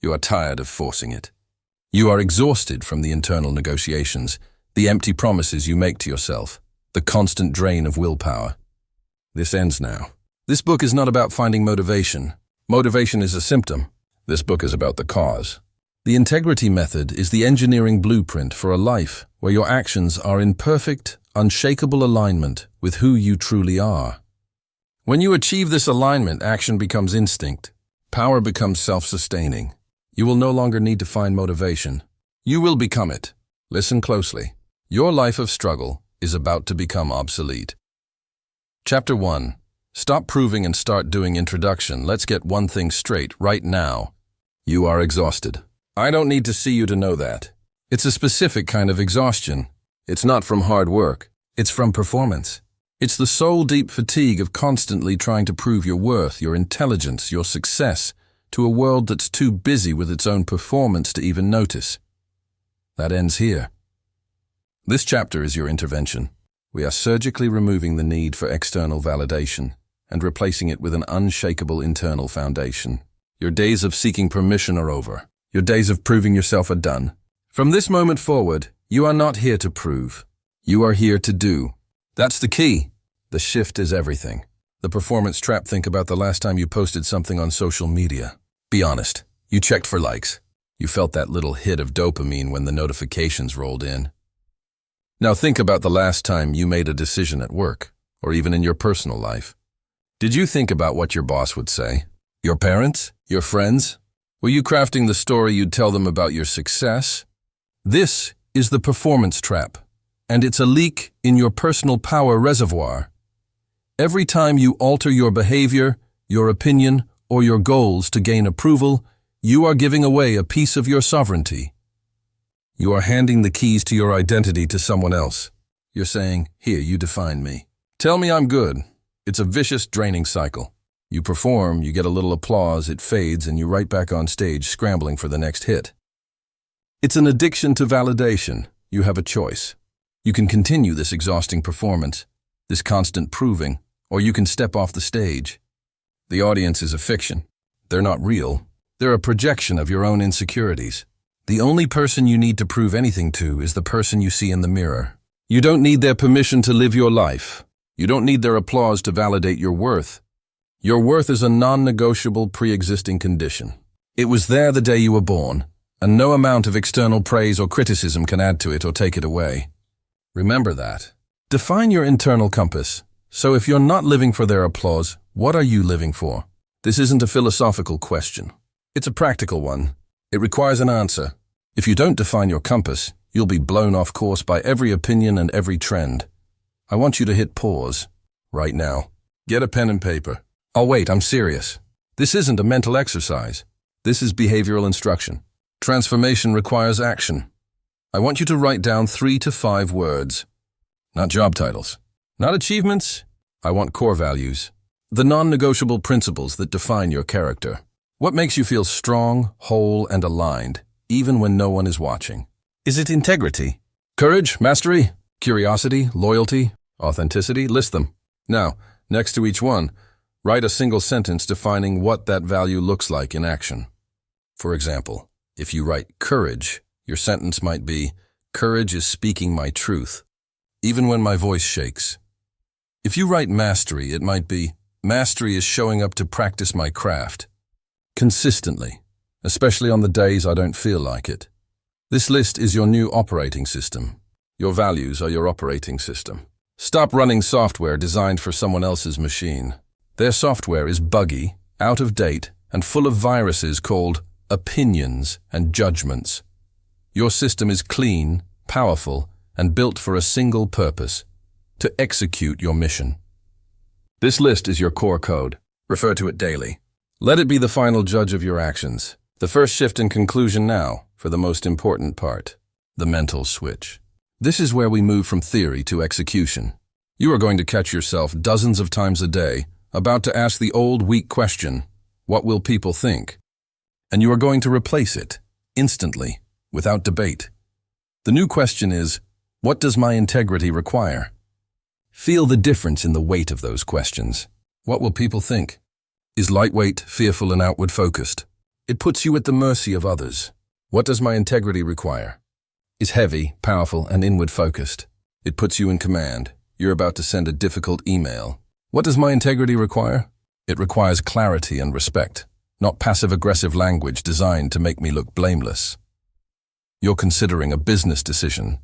You are tired of forcing it. You are exhausted from the internal negotiations, the empty promises you make to yourself, the constant drain of willpower. This ends now. This book is not about finding motivation. Motivation is a symptom. This book is about the cause. The integrity method is the engineering blueprint for a life where your actions are in perfect, unshakable alignment with who you truly are. When you achieve this alignment, action becomes instinct. Power becomes self-sustaining. You will no longer need to find motivation. You will become it. Listen closely. Your life of struggle is about to become obsolete. Chapter 1. Stop proving and start doing. Introduction. Let's get one thing straight right now. You are exhausted. I don't need to see you to know that. It's a specific kind of exhaustion. It's not from hard work. It's from performance. It's the soul-deep fatigue of constantly trying to prove your worth, your intelligence, your success to a world that's too busy with its own performance to even notice. That ends here. This chapter is your intervention. We are surgically removing the need for external validation and replacing it with an unshakable internal foundation. Your days of seeking permission are over. Your days of proving yourself are done. From this moment forward, you are not here to prove. You are here to do. That's the key. The shift is everything. The performance trap. Think about the last time you posted something on social media. Be honest. You checked for likes. You felt that little hit of dopamine when the notifications rolled in. Now think about the last time you made a decision at work, or even in your personal life. Did you think about what your boss would say? Your parents? Your friends? Were you crafting the story you'd tell them about your success? This is the performance trap, and it's a leak in your personal power reservoir. Every time you alter your behavior, your opinion, or your goals to gain approval, you are giving away a piece of your sovereignty. You are handing the keys to your identity to someone else. You're saying, "Here, you define me. Tell me I'm good." It's a vicious, draining cycle. You perform, you get a little applause, it fades, and you're right back on stage scrambling for the next hit. It's an addiction to validation. You have a choice. You can continue this exhausting performance, this constant proving, or you can step off the stage. The audience is a fiction. They're not real. They're a projection of your own insecurities. The only person you need to prove anything to is the person you see in the mirror. You don't need their permission to live your life. You don't need their applause to validate your worth. Your worth is a non-negotiable pre-existing condition. It was there the day you were born, and no amount of external praise or criticism can add to it or take it away. Remember that. Define your internal compass. So if you're not living for their applause, what are you living for? This isn't a philosophical question. It's a practical one. It requires an answer. If you don't define your compass, you'll be blown off course by every opinion and every trend. I want you to hit pause right now. Get a pen and paper. Oh wait, I'm serious. This isn't a mental exercise. This is behavioral instruction. Transformation requires action. I want you to write down 3 to 5 words. Not job titles. Not achievements. I want core values. The non-negotiable principles that define your character. What makes you feel strong, whole, and aligned, even when no one is watching? Is it integrity? Courage, mastery, curiosity, loyalty, authenticity? List them. Now, next to each one, write a single sentence defining what that value looks like in action. For example, if you write courage, your sentence might be, "Courage is speaking my truth, even when my voice shakes." If you write mastery, it might be, "Mastery is showing up to practice my craft consistently, especially on the days I don't feel like it." This list is your new operating system. Your values are your operating system. Stop running software designed for someone else's machine. Their software is buggy, out of date, and full of viruses called opinions and judgments. Your system is clean, powerful, and built for a single purpose: to execute your mission. This list is your core code. Refer to it daily. Let it be the final judge of your actions. The first shift in conclusion now, for the most important part, the mental switch. This is where we move from theory to execution. You are going to catch yourself dozens of times a day about to ask the old weak question, "What will people think?" And you are going to replace it, instantly, without debate. The new question is, what does my integrity require? Feel the difference in the weight of those questions. What will people think? Is lightweight, fearful, and outward focused? It puts you at the mercy of others. What does my integrity require? Is heavy, powerful, and inward-focused. It puts you in command. You're about to send a difficult email. What does my integrity require? It requires clarity and respect, not passive-aggressive language designed to make me look blameless. You're considering a business decision.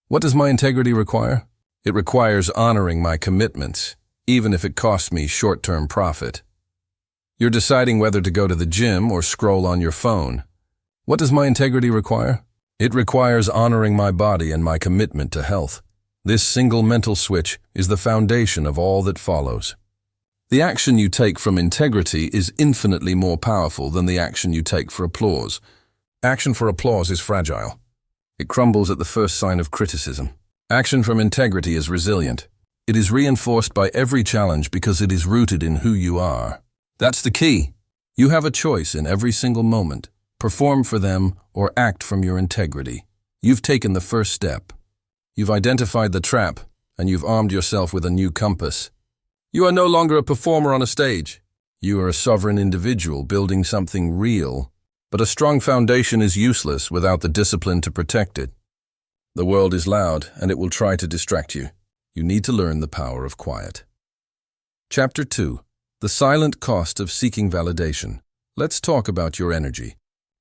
What does my integrity require? It requires honoring my commitments, even if it costs me short-term profit. You're deciding whether to go to the gym or scroll on your phone. What does my integrity require? It requires honoring my body and my commitment to health. This single mental switch is the foundation of all that follows. The action you take from integrity is infinitely more powerful than the action you take for applause. Action for applause is fragile. It crumbles at the first sign of criticism. Action from integrity is resilient. It is reinforced by every challenge because it is rooted in who you are. That's the key. You have a choice in every single moment. Perform for them or act from your integrity. You've taken the first step. You've identified the trap, and you've armed yourself with a new compass. You are no longer a performer on a stage. You are a sovereign individual building something real, but a strong foundation is useless without the discipline to protect it. The world is loud, and it will try to distract you. You need to learn the power of quiet. Chapter 2. The Silent Cost of Seeking Validation. Let's talk about your energy.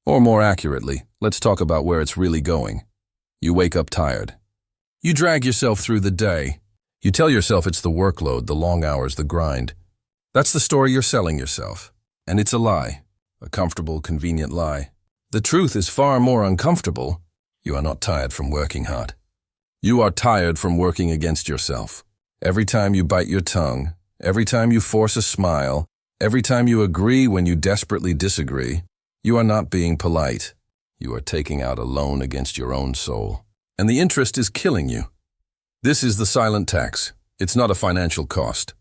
Or more accurately, let's talk about where it's really going. You wake up tired. You drag yourself through the day. You tell yourself it's the workload, the long hours, the grind. That's the story you're selling yourself. And it's a lie. A comfortable, convenient lie. The truth is far more uncomfortable. You are not tired from working hard. You are tired from working against yourself. Every time you bite your tongue, every time you force a smile, every time you agree when you desperately disagree, you are not being polite. You are taking out a loan against your own soul. And the interest is killing you. This is the silent tax. It's not a financial cost.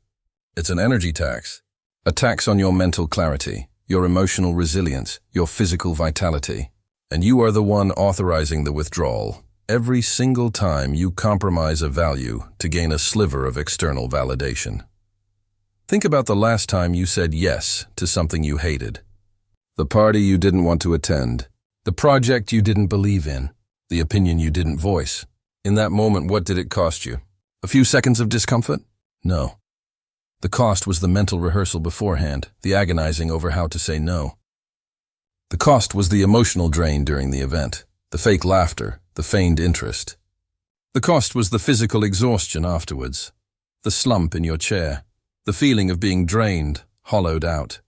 It's an energy tax. A tax on your mental clarity, your emotional resilience, your physical vitality. And you are the one authorizing the withdrawal every single time you compromise a value to gain a sliver of external validation. Think about the last time you said yes to something you hated. The party you didn't want to attend. The project you didn't believe in. The opinion you didn't voice. In that moment, what did it cost you? A few seconds of discomfort? No. The cost was the mental rehearsal beforehand, the agonizing over how to say no. The cost was the emotional drain during the event, the fake laughter, the feigned interest. The cost was the physical exhaustion afterwards, the slump in your chair, the feeling of being drained, hollowed out.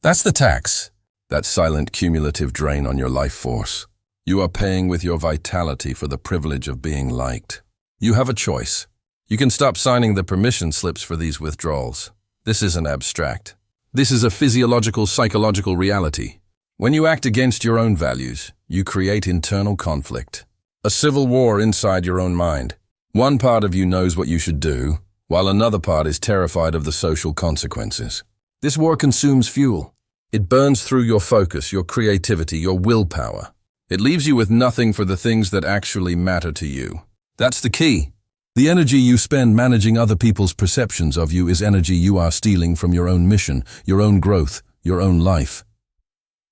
That's the tax, that silent cumulative drain on your life force. You are paying with your vitality for the privilege of being liked. You have a choice. You can stop signing the permission slips for these withdrawals. This isn't abstract. This is a physiological, psychological reality. When you act against your own values, you create internal conflict. A civil war inside your own mind. One part of you knows what you should do, while another part is terrified of the social consequences. This war consumes fuel. It burns through your focus, your creativity, your willpower. It leaves you with nothing for the things that actually matter to you. That's the key. The energy you spend managing other people's perceptions of you is energy you are stealing from your own mission, your own growth, your own life.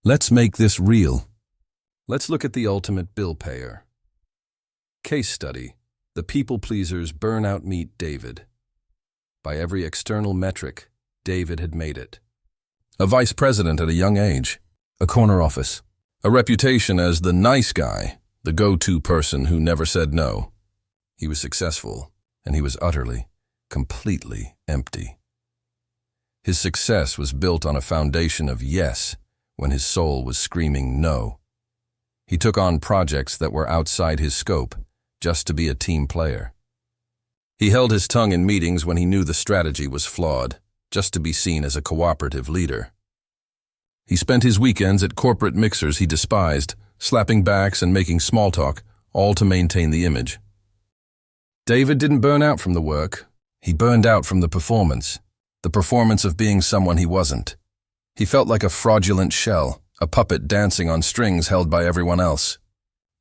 Let's make this real. Let's look at the ultimate bill payer. Case study: The People Pleasers Burnout Meet David. By every external metric, David had made it. A vice president at a young age, a corner office, a reputation as the nice guy, the go-to person who never said no. He was successful, and he was utterly, completely empty. His success was built on a foundation of yes when his soul was screaming no. He took on projects that were outside his scope just to be a team player. He held his tongue in meetings when he knew the strategy was flawed, just to be seen as a cooperative leader. He spent his weekends at corporate mixers he despised, slapping backs and making small talk, all to maintain the image. David didn't burn out from the work. He burned out from the performance of being someone he wasn't. He felt like a fraudulent shell, a puppet dancing on strings held by everyone else.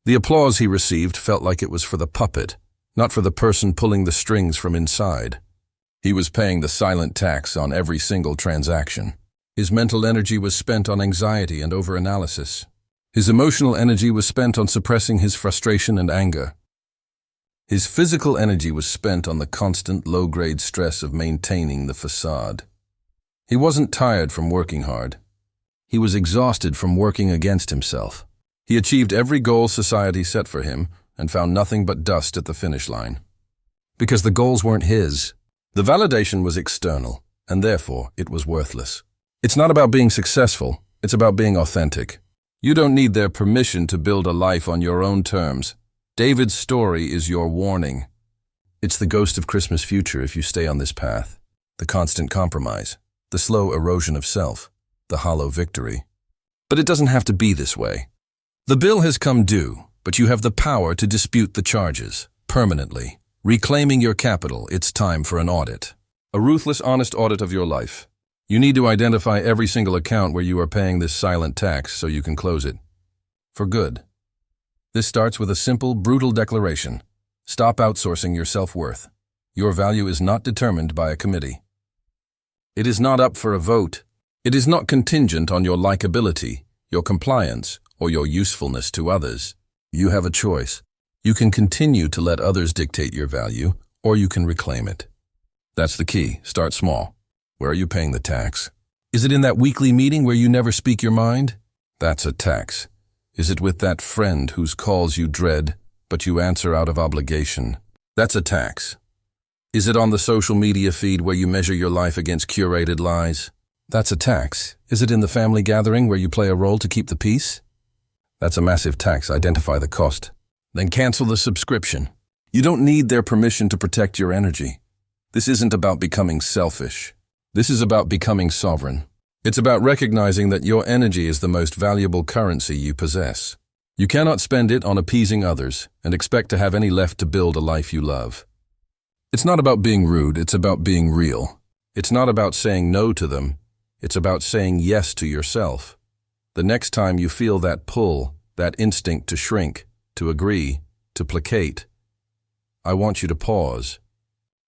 The applause he received felt like it was for the puppet, not for the person pulling the strings from inside. He was paying the silent tax on every single transaction. His mental energy was spent on anxiety and overanalysis. His emotional energy was spent on suppressing his frustration and anger. His physical energy was spent on the constant low-grade stress of maintaining the facade. He wasn't tired from working hard. He was exhausted from working against himself. He achieved every goal society set for him and found nothing but dust at the finish line. Because the goals weren't his. The validation was external, and therefore it was worthless. It's not about being successful, it's about being authentic. You don't need their permission to build a life on your own terms. David's story is your warning. It's the ghost of Christmas future if you stay on this path. The constant compromise, the slow erosion of self, the hollow victory. But it doesn't have to be this way. The bill has come due, but you have the power to dispute the charges, permanently. Reclaiming your capital, it's time for an audit. A ruthless, honest audit of your life. You need to identify every single account where you are paying this silent tax so you can close it. For good. This starts with a simple, brutal declaration. Stop outsourcing your self-worth. Your value is not determined by a committee. It is not up for a vote. It is not contingent on your likability, your compliance, or your usefulness to others. You have a choice. You can continue to let others dictate your value, or you can reclaim it. That's the key. Start small. Where are you paying the tax? Is it in that weekly meeting where you never speak your mind? That's a tax. Is it with that friend whose calls you dread, but you answer out of obligation? That's a tax. Is it on the social media feed where you measure your life against curated lies? That's a tax. Is it in the family gathering where you play a role to keep the peace? That's a massive tax. Identify the cost. Then cancel the subscription. You don't need their permission to protect your energy. This isn't about becoming selfish. This is about becoming sovereign. It's about recognizing that your energy is the most valuable currency you possess. You cannot spend it on appeasing others and expect to have any left to build a life you love. It's not about being rude, it's about being real. It's not about saying no to them, it's about saying yes to yourself. The next time you feel that pull, that instinct to shrink, to agree, to placate, I want you to pause.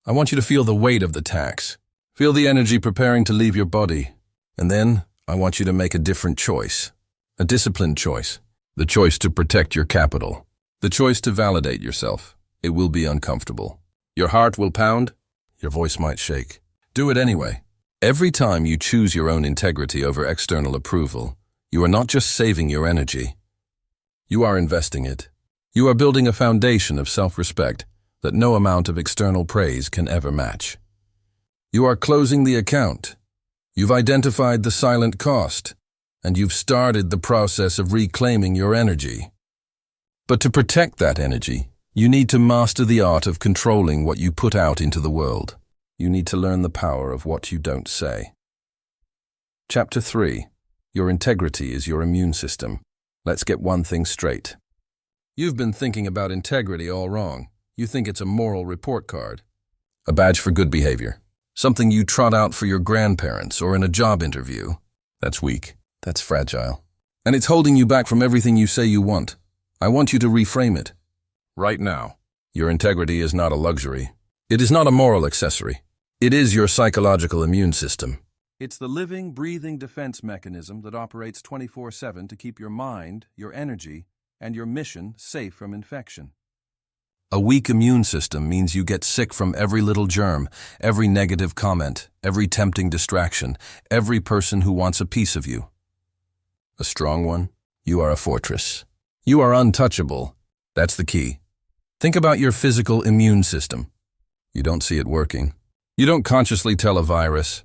I want you to feel the weight of the tax. Feel the energy preparing to leave your body. And then, I want you to make a different choice. A disciplined choice. The choice to protect your capital. The choice to validate yourself. It will be uncomfortable. Your heart will pound. Your voice might shake. Do it anyway. Every time you choose your own integrity over external approval, you are not just saving your energy. You are investing it. You are building a foundation of self-respect that no amount of external praise can ever match. You are closing the account. You've identified the silent cost, and you've started the process of reclaiming your energy. But to protect that energy, you need to master the art of controlling what you put out into the world. You need to learn the power of what you don't say. Chapter 3. Your integrity is your immune system. Let's get one thing straight. You've been thinking about integrity all wrong. You think it's a moral report card. A badge for good behavior. Something you trot out for your grandparents or in a job interview. That's weak. That's fragile. And it's holding you back from everything you say you want. I want you to reframe it. Right now. Your integrity is not a luxury. It is not a moral accessory. It is your psychological immune system. It's the living, breathing defense mechanism that operates 24/7 to keep your mind, your energy, and your mission safe from infection. A weak immune system means you get sick from every little germ, every negative comment, every tempting distraction, every person who wants a piece of you. A strong one? You are a fortress. You are untouchable. That's the key. Think about your physical immune system. You don't see it working. You don't consciously tell a virus,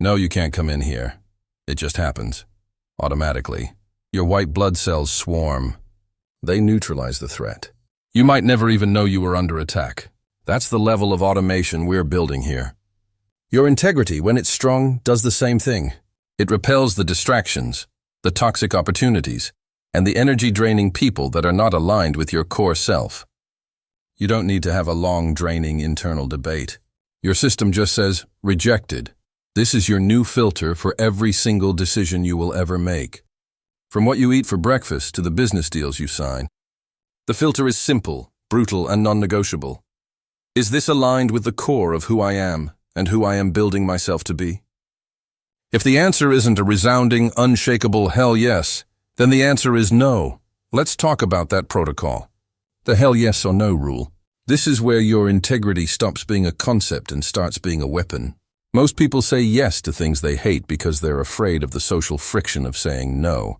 "No, you can't come in here." It just happens. Automatically. Your white blood cells swarm. They neutralize the threat. You might never even know you were under attack. That's the level of automation we're building here. Your integrity, when it's strong, does the same thing. It repels the distractions, the toxic opportunities, and the energy-draining people that are not aligned with your core self. You don't need to have a long, draining internal debate. Your system just says, rejected. This is your new filter for every single decision you will ever make. From what you eat for breakfast to the business deals you sign, the filter is simple, brutal, and non-negotiable. Is this aligned with the core of who I am and who I am building myself to be? If the answer isn't a resounding, unshakable hell yes, then the answer is no. Let's talk about that protocol. The hell yes or no rule. This is where your integrity stops being a concept and starts being a weapon. Most people say yes to things they hate because they're afraid of the social friction of saying no.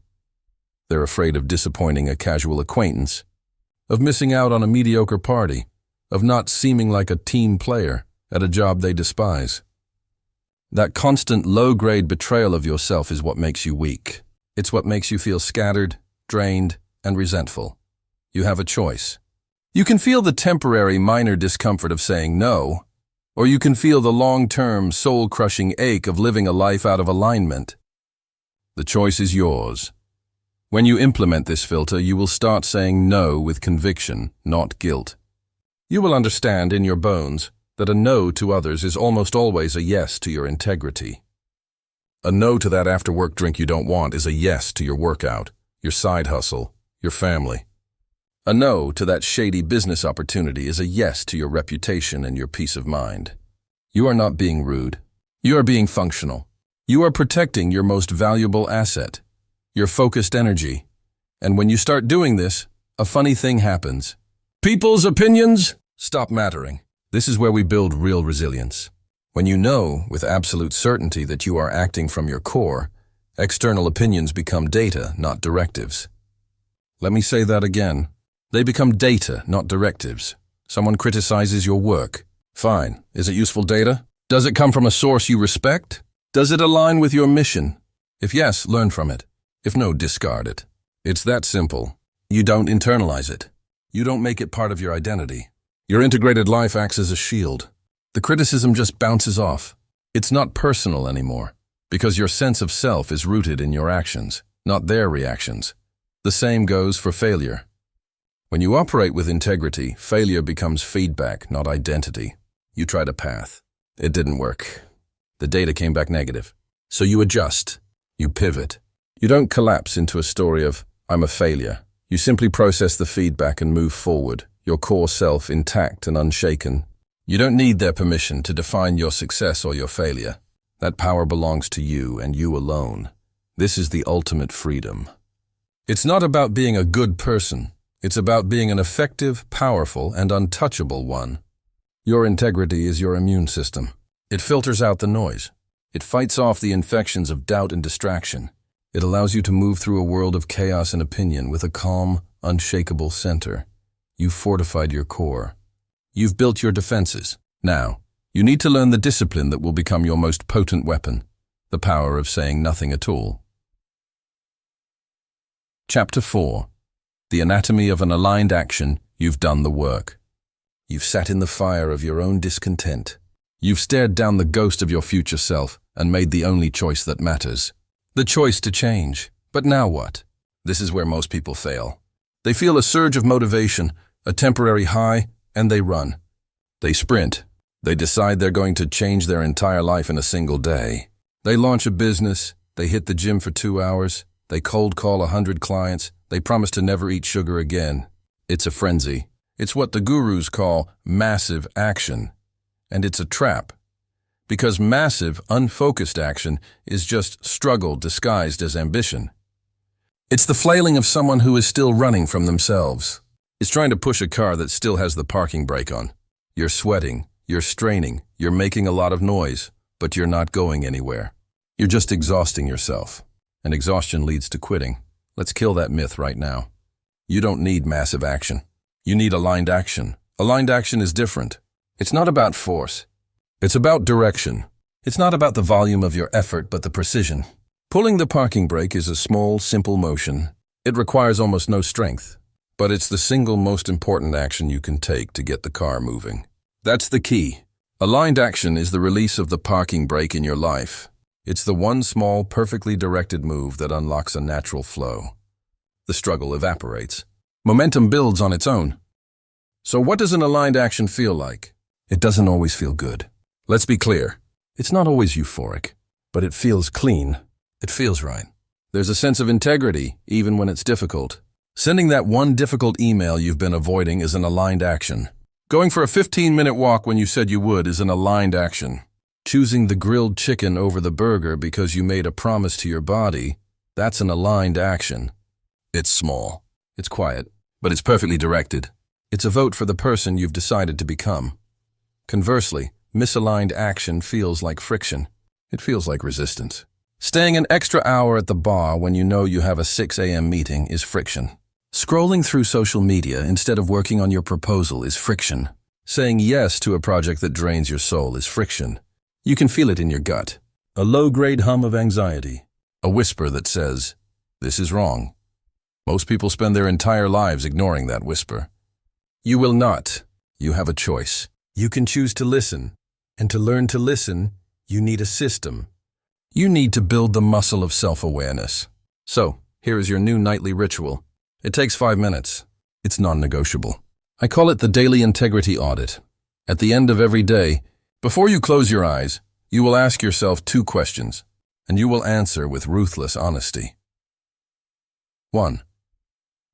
They're afraid of disappointing a casual acquaintance, of missing out on a mediocre party, of not seeming like a team player at a job they despise. That constant low-grade betrayal of yourself is what makes you weak. It's what makes you feel scattered, drained, and resentful. You have a choice. You can feel the temporary minor discomfort of saying no, or you can feel the long-term, soul-crushing ache of living a life out of alignment. The choice is yours. When you implement this filter, you will start saying no with conviction, not guilt. You will understand in your bones that a no to others is almost always a yes to your integrity. A no to that after-work drink you don't want is a yes to your workout, your side hustle, your family. A no to that shady business opportunity is a yes to your reputation and your peace of mind. You are not being rude. You are being functional. You are protecting your most valuable asset, your focused energy. And when you start doing this, a funny thing happens. People's opinions stop mattering. This is where we build real resilience. When you know with absolute certainty that you are acting from your core, external opinions become data, not directives. Let me say that again. They become data, not directives. Someone criticizes your work. Fine. Is it useful data? Does it come from a source you respect? Does it align with your mission? If yes, learn from it. If no, discard it. It's that simple. You don't internalize it. You don't make it part of your identity. Your integrated life acts as a shield. The criticism just bounces off. It's not personal anymore, because your sense of self is rooted in your actions, not their reactions. The same goes for failure. When you operate with integrity, failure becomes feedback, not identity. You tried a path. It didn't work. The data came back negative. So you adjust. You pivot. You don't collapse into a story of, I'm a failure. You simply process the feedback and move forward, your core self intact and unshaken. You don't need their permission to define your success or your failure. That power belongs to you and you alone. This is the ultimate freedom. It's not about being a good person. It's about being an effective, powerful, and untouchable one. Your integrity is your immune system. It filters out the noise. It fights off the infections of doubt and distraction. It allows you to move through a world of chaos and opinion with a calm, unshakable center. You've fortified your core. You've built your defenses. Now, you need to learn the discipline that will become your most potent weapon, the power of saying nothing at all. Chapter 4. The anatomy of an aligned action. You've done the work. You've sat in the fire of your own discontent. You've stared down the ghost of your future self and made the only choice that matters. The choice to change. But now what? This is where most people fail. They feel a surge of motivation, a temporary high, and they run. They sprint. They decide they're going to change their entire life in a single day. They launch a business. They hit the gym for 2 hours. They cold call 100 clients. They promise to never eat sugar again. It's a frenzy. It's what the gurus call massive action. And it's a trap. Because massive, unfocused action is just struggle disguised as ambition. It's the flailing of someone who is still running from themselves. It's trying to push a car that still has the parking brake on. You're sweating, you're straining, you're making a lot of noise, but you're not going anywhere. You're just exhausting yourself. And exhaustion leads to quitting. Let's kill that myth right now. You don't need massive action. You need aligned action. Aligned action is different. It's not about force. It's about direction. It's not about the volume of your effort, but the precision. Pulling the parking brake is a small, simple motion. It requires almost no strength, but it's the single most important action you can take to get the car moving. That's the key. Aligned action is the release of the parking brake in your life. It's the one small, perfectly directed move that unlocks a natural flow. The struggle evaporates. Momentum builds on its own. So what does an aligned action feel like? It doesn't always feel good. Let's be clear. It's not always euphoric, but it feels clean. It feels right. There's a sense of integrity, even when it's difficult. Sending that one difficult email you've been avoiding is an aligned action. Going for a 15-minute walk when you said you would is an aligned action. Choosing the grilled chicken over the burger because you made a promise to your body, that's an aligned action. It's small, it's quiet, but it's perfectly directed. It's a vote for the person you've decided to become. Conversely, misaligned action feels like friction. It feels like resistance. Staying an extra hour at the bar when you know you have a 6 a.m. meeting is friction. Scrolling through social media instead of working on your proposal is friction. Saying yes to a project that drains your soul is friction. You can feel it in your gut. A low-grade hum of anxiety. A whisper that says, "This is wrong." Most people spend their entire lives ignoring that whisper. You will not. You have a choice. You can choose to listen. And to learn to listen, you need a system. You need to build the muscle of self-awareness. So, here is your new nightly ritual. It takes 5 minutes. It's non-negotiable. I call it the daily integrity audit. At the end of every day, before you close your eyes, you will ask yourself 2 questions, and you will answer with ruthless honesty. 1.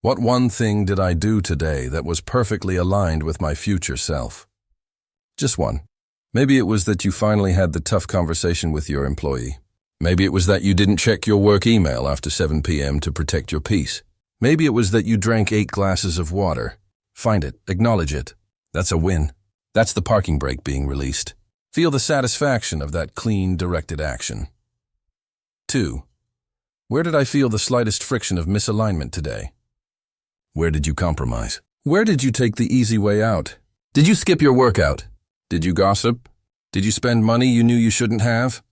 What one thing did I do today that was perfectly aligned with my future self? Just one. Maybe it was that you finally had the tough conversation with your employee. Maybe it was that you didn't check your work email after 7 p.m. to protect your peace. Maybe it was that you drank 8 glasses of water. Find it, acknowledge it. That's a win. That's the parking brake being released. Feel the satisfaction of that clean, directed action. 2. Where did I feel the slightest friction of misalignment today? Where did you compromise? Where did you take the easy way out? Did you skip your workout? Did you gossip? Did you spend money you knew you shouldn't have?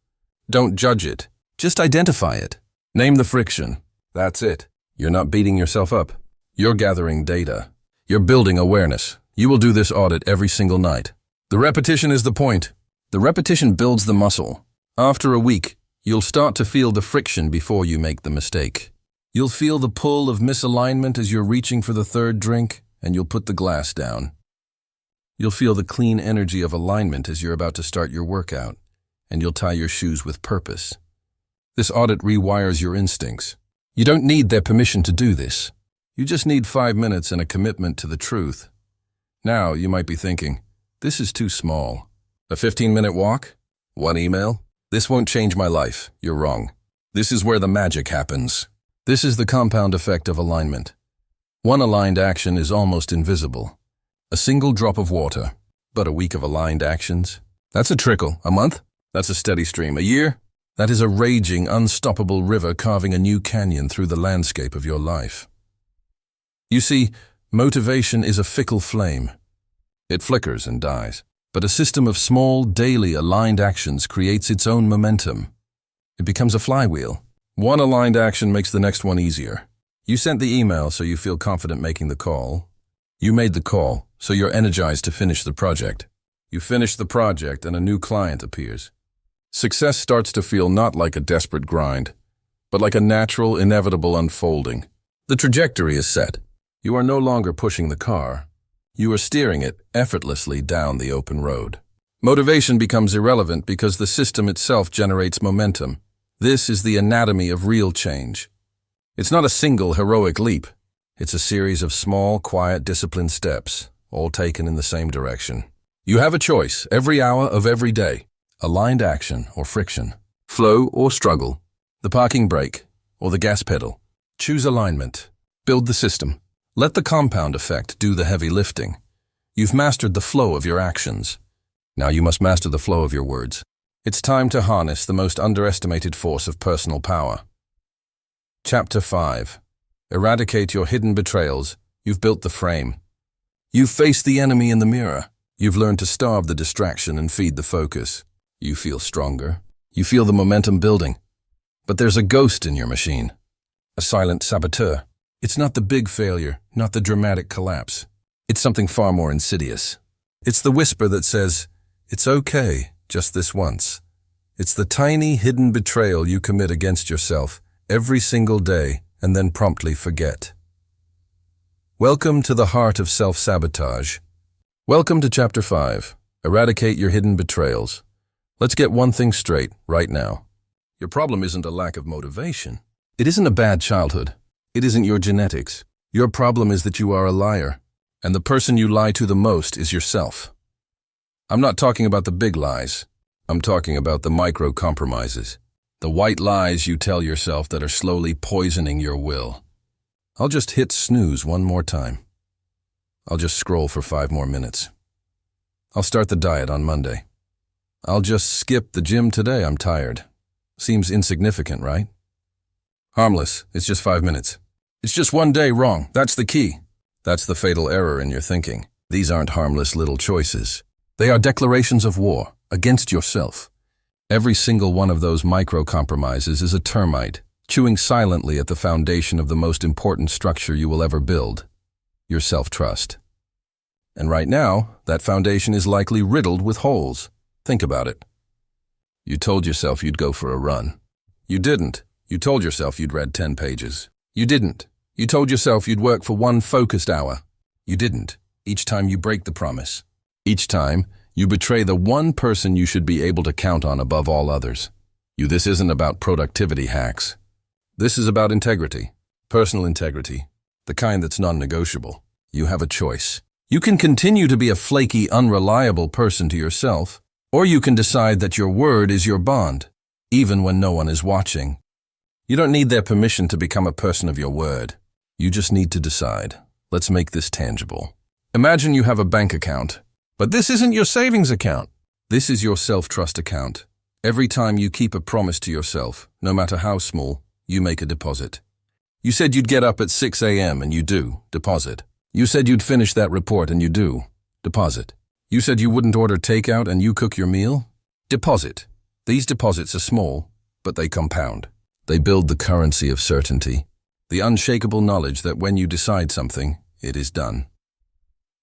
Don't judge it. Just identify it. Name the friction. That's it. You're not beating yourself up. You're gathering data. You're building awareness. You will do this audit every single night. The repetition is the point. The repetition builds the muscle. After a week, you'll start to feel the friction before you make the mistake. You'll feel the pull of misalignment as you're reaching for the 3rd drink, and you'll put the glass down. You'll feel the clean energy of alignment as you're about to start your workout, and you'll tie your shoes with purpose. This audit rewires your instincts. You don't need their permission to do this. You just need 5 minutes and a commitment to the truth. Now, you might be thinking, this is too small. A 15-minute walk? 1 email? This won't change my life. You're wrong. This is where the magic happens. This is the compound effect of alignment. One aligned action is almost invisible. A single drop of water, but a week of aligned actions? That's a trickle. A month? That's a steady stream. A year? That is a raging, unstoppable river carving a new canyon through the landscape of your life. You see, motivation is a fickle flame. It flickers and dies. But a system of small, daily aligned actions creates its own momentum. It becomes a flywheel. One aligned action makes the next one easier. You sent the email so you feel confident making the call. You made the call so you're energized to finish the project. You finish the project and a new client appears. Success starts to feel not like a desperate grind, but like a natural, inevitable unfolding. The trajectory is set. You are no longer pushing the car. You are steering it effortlessly down the open road. Motivation becomes irrelevant because the system itself generates momentum. This is the anatomy of real change. It's not a single heroic leap. It's a series of small, quiet, disciplined steps, all taken in the same direction. You have a choice every hour of every day. Aligned action or friction. Flow or struggle. The parking brake or the gas pedal. Choose alignment. Build the system. Let the compound effect do the heavy lifting. You've mastered the flow of your actions. Now you must master the flow of your words. It's time to harness the most underestimated force of personal power. Chapter 5. Eradicate your hidden betrayals. You've built the frame. You've faced the enemy in the mirror. You've learned to starve the distraction and feed the focus. You feel stronger. You feel the momentum building. But there's a ghost in your machine. A silent saboteur. It's not the big failure, not the dramatic collapse. It's something far more insidious. It's the whisper that says, "It's okay, just this once." It's the tiny, hidden betrayal you commit against yourself every single day and then promptly forget. Welcome to the heart of self-sabotage. Welcome to Chapter 5. Eradicate your hidden betrayals. Let's get one thing straight right now. Your problem isn't a lack of motivation. It isn't a bad childhood. It isn't your genetics. Your problem is that you are a liar, and the person you lie to the most is yourself. I'm not talking about the big lies. I'm talking about the micro-compromises, the white lies you tell yourself that are slowly poisoning your will. I'll just hit snooze one more time. I'll just scroll for 5 more minutes. I'll start the diet on Monday. I'll just skip the gym today, I'm tired. Seems insignificant, right? Harmless, it's just 5 minutes. It's just one day wrong, that's the key. That's the fatal error in your thinking. These aren't harmless little choices. They are declarations of war against yourself. Every single one of those micro-compromises is a termite, chewing silently at the foundation of the most important structure you will ever build, your self-trust. And right now, that foundation is likely riddled with holes. Think about it. You told yourself you'd go for a run. You didn't. You told yourself you'd read 10 pages. You didn't. You told yourself you'd work for 1 focused hour. You didn't. Each time you break the promise. Each time, you betray the one person you should be able to count on above all others. This isn't about productivity hacks. This is about integrity, personal integrity, the kind that's non-negotiable. You have a choice. You can continue to be a flaky, unreliable person to yourself, or you can decide that your word is your bond, even when no one is watching. You don't need their permission to become a person of your word. You just need to decide. Let's make this tangible. Imagine you have a bank account, but this isn't your savings account. This is your self-trust account. Every time you keep a promise to yourself, no matter how small, you make a deposit. You said you'd get up at 6 a.m. and you do, deposit. You said you'd finish that report and you do, deposit. You said you wouldn't order takeout and you cook your meal, deposit. These deposits are small, but they compound. They build the currency of certainty, the unshakable knowledge that when you decide something, it is done.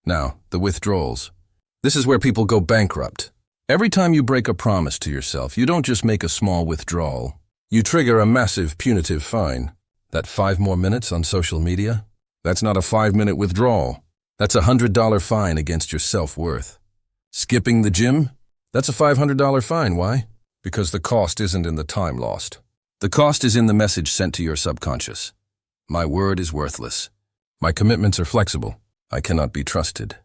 Now, the withdrawals. This is where people go bankrupt. Every time you break a promise to yourself, you don't just make a small withdrawal. You trigger a massive punitive fine. That 5 more minutes on social media? That's not a 5-minute withdrawal. That's a $100 fine against your self-worth. Skipping the gym? That's a $500 fine. Why? Because the cost isn't in the time lost. The cost is in the message sent to your subconscious. My word is worthless. My commitments are flexible. I cannot be trusted.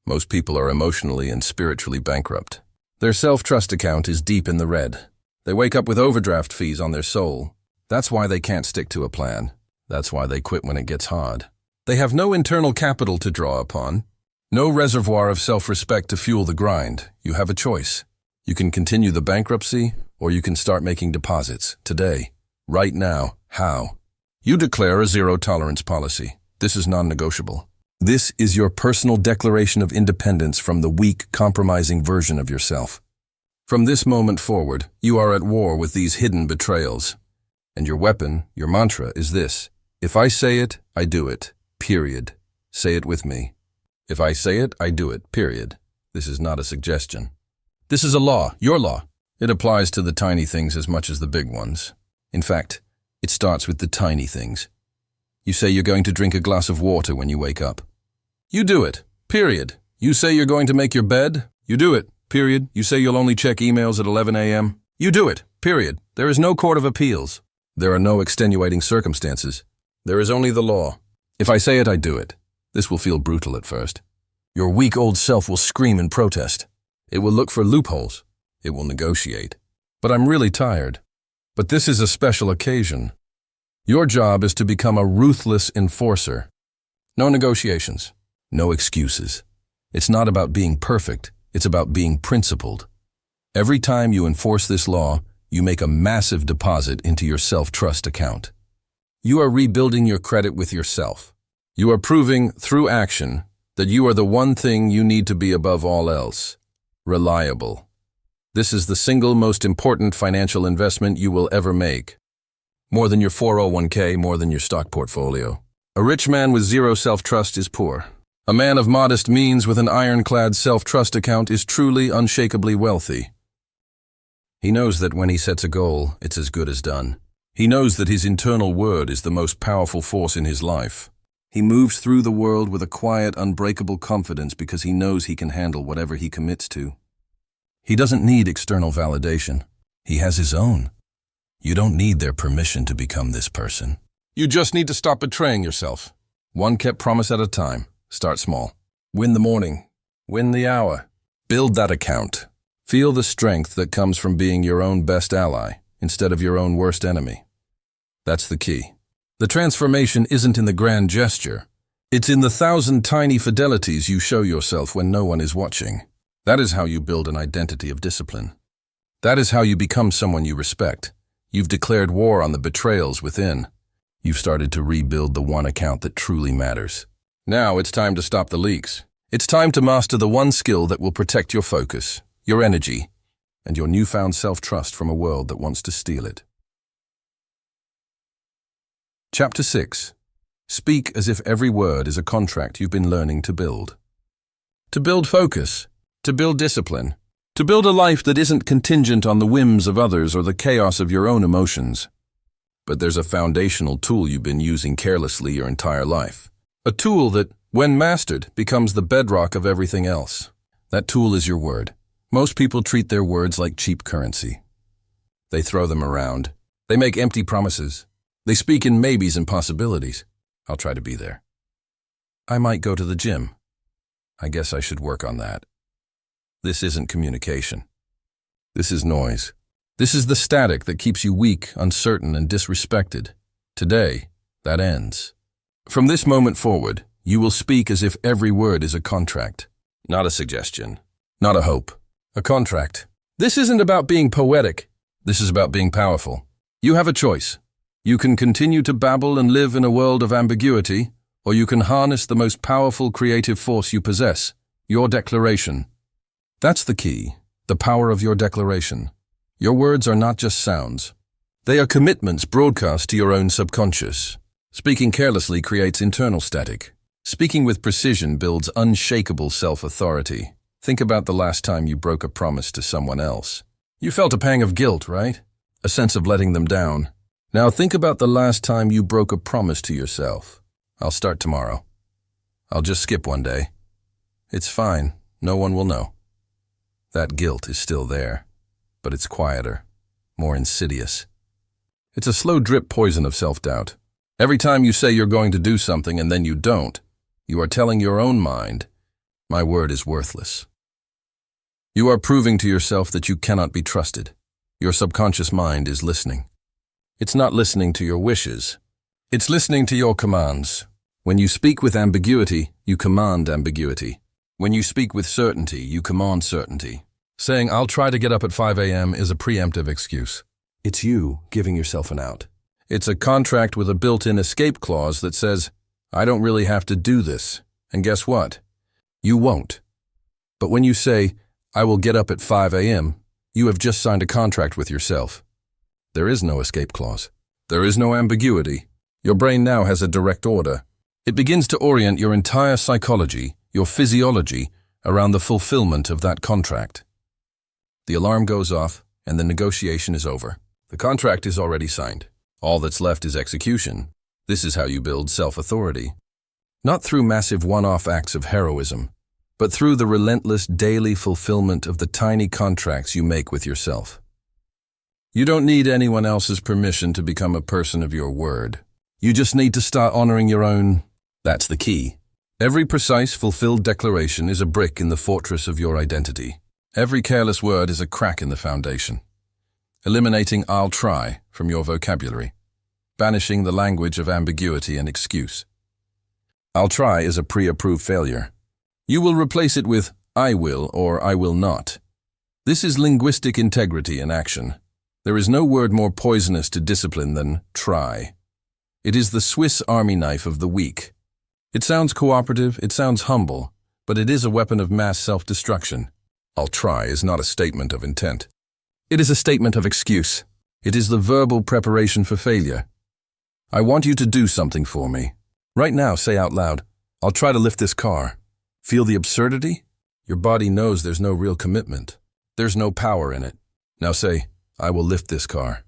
Most people are emotionally and spiritually bankrupt. Their self-trust account is deep in the red. They wake up with overdraft fees on their soul. That's why they can't stick to a plan. That's why they quit when it gets hard. They have no internal capital to draw upon, no reservoir of self-respect to fuel the grind. You have a choice. You can continue the bankruptcy, or you can start making deposits, today, right now. How? You declare a zero-tolerance policy. This is non-negotiable. This is your personal declaration of independence from the weak, compromising version of yourself. From this moment forward, you are at war with these hidden betrayals. And your weapon, your mantra, is this. If I say it, I do it. Period. Say it with me. If I say it, I do it. Period. This is not a suggestion. This is a law, your law. It applies to the tiny things as much as the big ones. In fact, it starts with the tiny things. You say you're going to drink a glass of water when you wake up. You do it. Period. You say you're going to make your bed. You do it. Period. You say you'll only check emails at 11 a.m. You do it. Period. There is no court of appeals. There are no extenuating circumstances. There is only the law. If I say it, I do it. This will feel brutal at first. Your weak old self will scream in protest. It will look for loopholes. It will negotiate. But I'm really tired. But this is a special occasion. Your job is to become a ruthless enforcer. No negotiations. No excuses. It's not about being perfect. It's about being principled. Every time you enforce this law, you make a massive deposit into your self-trust account. You are rebuilding your credit with yourself. You are proving, through action, that you are the one thing you need to be above all else. Reliable. This is the single most important financial investment you will ever make. More than your 401k, more than your stock portfolio. A rich man with zero self-trust is poor. A man of modest means with an ironclad self-trust account is truly, unshakably wealthy. He knows that when he sets a goal, it's as good as done. He knows that his internal word is the most powerful force in his life. He moves through the world with a quiet, unbreakable confidence because he knows he can handle whatever he commits to. He doesn't need external validation. He has his own. You don't need their permission to become this person. You just need to stop betraying yourself. One kept promise at a time. Start small. Win the morning. Win the hour. Build that account. Feel the strength that comes from being your own best ally instead of your own worst enemy. That's the key. The transformation isn't in the grand gesture. It's in the 1,000 tiny fidelities you show yourself when no one is watching. That is how you build an identity of discipline. That is how you become someone you respect. You've declared war on the betrayals within. You've started to rebuild the one account that truly matters. Now it's time to stop the leaks. It's time to master the one skill that will protect your focus, your energy, and your newfound self-trust from a world that wants to steal it. Chapter 6. Speak as if every word is a contract you've been learning to build. To build focus, to build discipline, to build a life that isn't contingent on the whims of others or the chaos of your own emotions. But there's a foundational tool you've been using carelessly your entire life. A tool that, when mastered, becomes the bedrock of everything else. That tool is your word. Most people treat their words like cheap currency. They throw them around. They make empty promises. They speak in maybes and possibilities. I'll try to be there. I might go to the gym. I guess I should work on that. This isn't communication. This is noise. This is the static that keeps you weak, uncertain, and disrespected. Today, that ends. From this moment forward, you will speak as if every word is a contract. Not a suggestion. Not a hope. A contract. This isn't about being poetic. This is about being powerful. You have a choice. You can continue to babble and live in a world of ambiguity, or you can harness the most powerful creative force you possess, your declaration. That's the key, the power of your declaration. Your words are not just sounds. They are commitments broadcast to your own subconscious. Speaking carelessly creates internal static. Speaking with precision builds unshakable self-authority. Think about the last time you broke a promise to someone else. You felt a pang of guilt, right? A sense of letting them down. Now think about the last time you broke a promise to yourself. I'll start tomorrow. I'll just skip one day. It's fine. No one will know. That guilt is still there, but it's quieter, more insidious. It's a slow drip poison of self-doubt. Every time you say you're going to do something and then you don't, you are telling your own mind, my word is worthless. You are proving to yourself that you cannot be trusted. Your subconscious mind is listening. It's not listening to your wishes. It's listening to your commands. When you speak with ambiguity, you command ambiguity. When you speak with certainty, you command certainty. Saying, I'll try to get up at 5 a.m. is a preemptive excuse. It's you giving yourself an out. It's a contract with a built-in escape clause that says, I don't really have to do this. And guess what? You won't. But when you say, I will get up at 5 a.m., you have just signed a contract with yourself. There is no escape clause. There is no ambiguity. Your brain now has a direct order. It begins to orient your entire psychology, your physiology, around the fulfillment of that contract. The alarm goes off, and the negotiation is over. The contract is already signed. All that's left is execution. This is how you build self-authority. Not through massive one-off acts of heroism, but through the relentless daily fulfillment of the tiny contracts you make with yourself. You don't need anyone else's permission to become a person of your word. You just need to start honoring your own. That's the key. Every precise, fulfilled declaration is a brick in the fortress of your identity. Every careless word is a crack in the foundation. Eliminating I'll try from your vocabulary. Banishing the language of ambiguity and excuse. I'll try is a pre-approved failure. You will replace it with I will or I will not. This is linguistic integrity in action. There is no word more poisonous to discipline than try. It is the Swiss Army knife of the weak. It sounds cooperative, it sounds humble, but it is a weapon of mass self-destruction. I'll try is not a statement of intent. It is a statement of excuse. It is the verbal preparation for failure. I want you to do something for me. Right now, say out loud, I'll try to lift this car. Feel the absurdity? Your body knows there's no real commitment. There's no power in it. Now say, I will lift this car.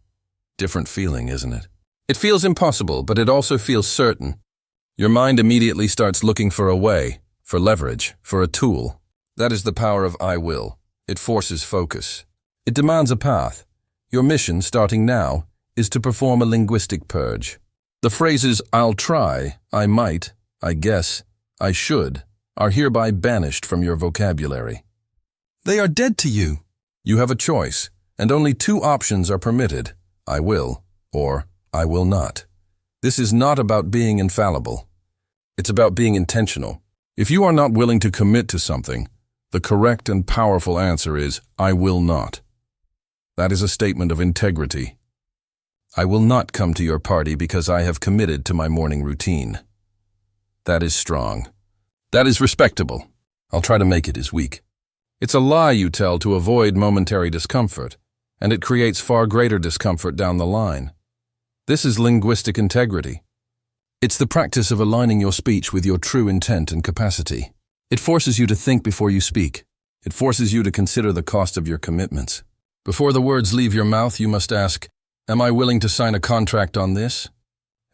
Different feeling, isn't it? It feels impossible, but it also feels certain. Your mind immediately starts looking for a way, for leverage, for a tool. That is the power of I will. It forces focus. It demands a path. Your mission, starting now, is to perform a linguistic purge. The phrases I'll try, I might, I guess, I should, are hereby banished from your vocabulary. They are dead to you. You have a choice, and only two options are permitted: I will or I will not. This is not about being infallible. It's about being intentional. If you are not willing to commit to something, the correct and powerful answer is, I will not. That is a statement of integrity. I will not come to your party because I have committed to my morning routine. That is strong. That is respectable. I'll try to make it as weak. It's a lie you tell to avoid momentary discomfort, and it creates far greater discomfort down the line. This is linguistic integrity. It's the practice of aligning your speech with your true intent and capacity. It forces you to think before you speak. It forces you to consider the cost of your commitments. Before the words leave your mouth, you must ask, am I willing to sign a contract on this?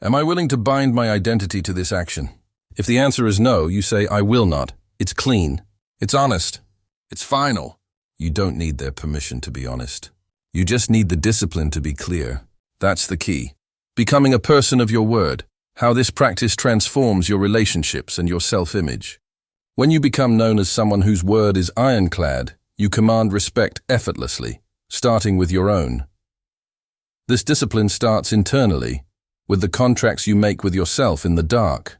Am I willing to bind my identity to this action? If the answer is no, you say, I will not. It's clean. It's honest. It's final. You don't need their permission to be honest. You just need the discipline to be clear. That's the key. Becoming a person of your word. How this practice transforms your relationships and your self-image. When you become known as someone whose word is ironclad, you command respect effortlessly, starting with your own. This discipline starts internally, with the contracts you make with yourself in the dark.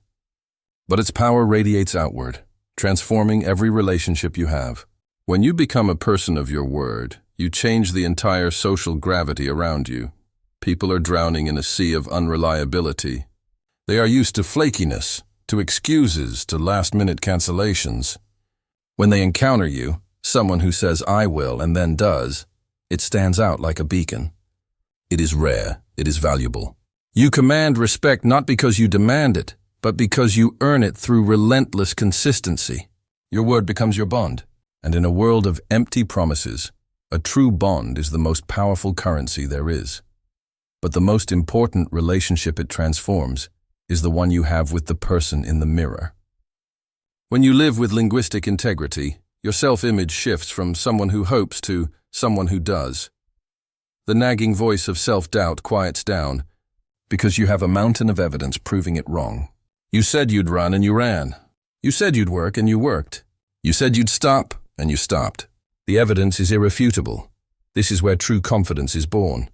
But its power radiates outward, transforming every relationship you have. When you become a person of your word, you change the entire social gravity around you. People are drowning in a sea of unreliability. They are used to flakiness, to excuses, to last-minute cancellations. When they encounter you, someone who says, I will, and then does, it stands out like a beacon. It is rare, it is valuable. You command respect not because you demand it, but because you earn it through relentless consistency. Your word becomes your bond, and in a world of empty promises, a true bond is the most powerful currency there is. But the most important relationship it transforms is the one you have with the person in the mirror. When you live with linguistic integrity, your self-image shifts from someone who hopes to someone who does. The nagging voice of self-doubt quiets down because you have a mountain of evidence proving it wrong. You said you'd run and you ran. You said you'd work and you worked. You said you'd stop and you stopped. The evidence is irrefutable. This is where true confidence is born.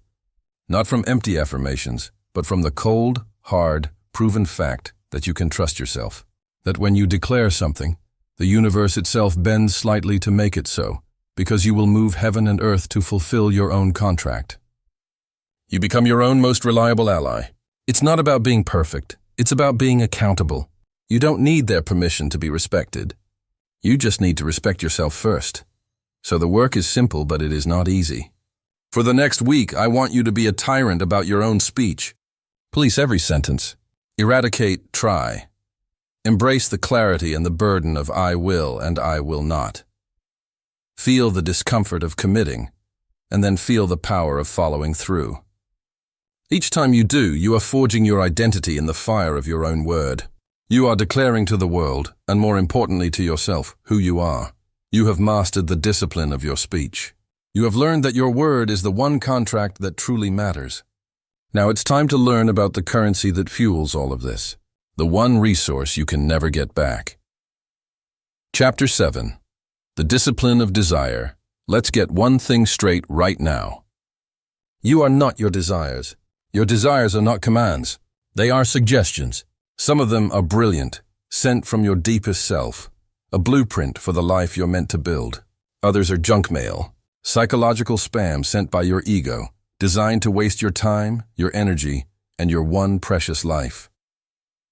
Not from empty affirmations, but from the cold, hard, proven fact that you can trust yourself. That when you declare something, the universe itself bends slightly to make it so, because you will move heaven and earth to fulfill your own contract. You become your own most reliable ally. It's not about being perfect. It's about being accountable. You don't need their permission to be respected. You just need to respect yourself first. So the work is simple, but it is not easy. For the next week, I want you to be a tyrant about your own speech. Police every sentence. Eradicate try. Embrace the clarity and the burden of I will and I will not. Feel the discomfort of committing, and then feel the power of following through. Each time you do, you are forging your identity in the fire of your own word. You are declaring to the world, and more importantly to yourself, who you are. You have mastered the discipline of your speech. You have learned that your word is the one contract that truly matters. Now it's time to learn about the currency that fuels all of this, the one resource you can never get back. Chapter 7. The Discipline of Desire. Let's get one thing straight right now. You are not your desires. Your desires are not commands. They are suggestions. Some of them are brilliant, sent from your deepest self, a blueprint for the life you're meant to build. Others are junk mail, psychological spam sent by your ego, designed to waste your time, your energy, and your one precious life.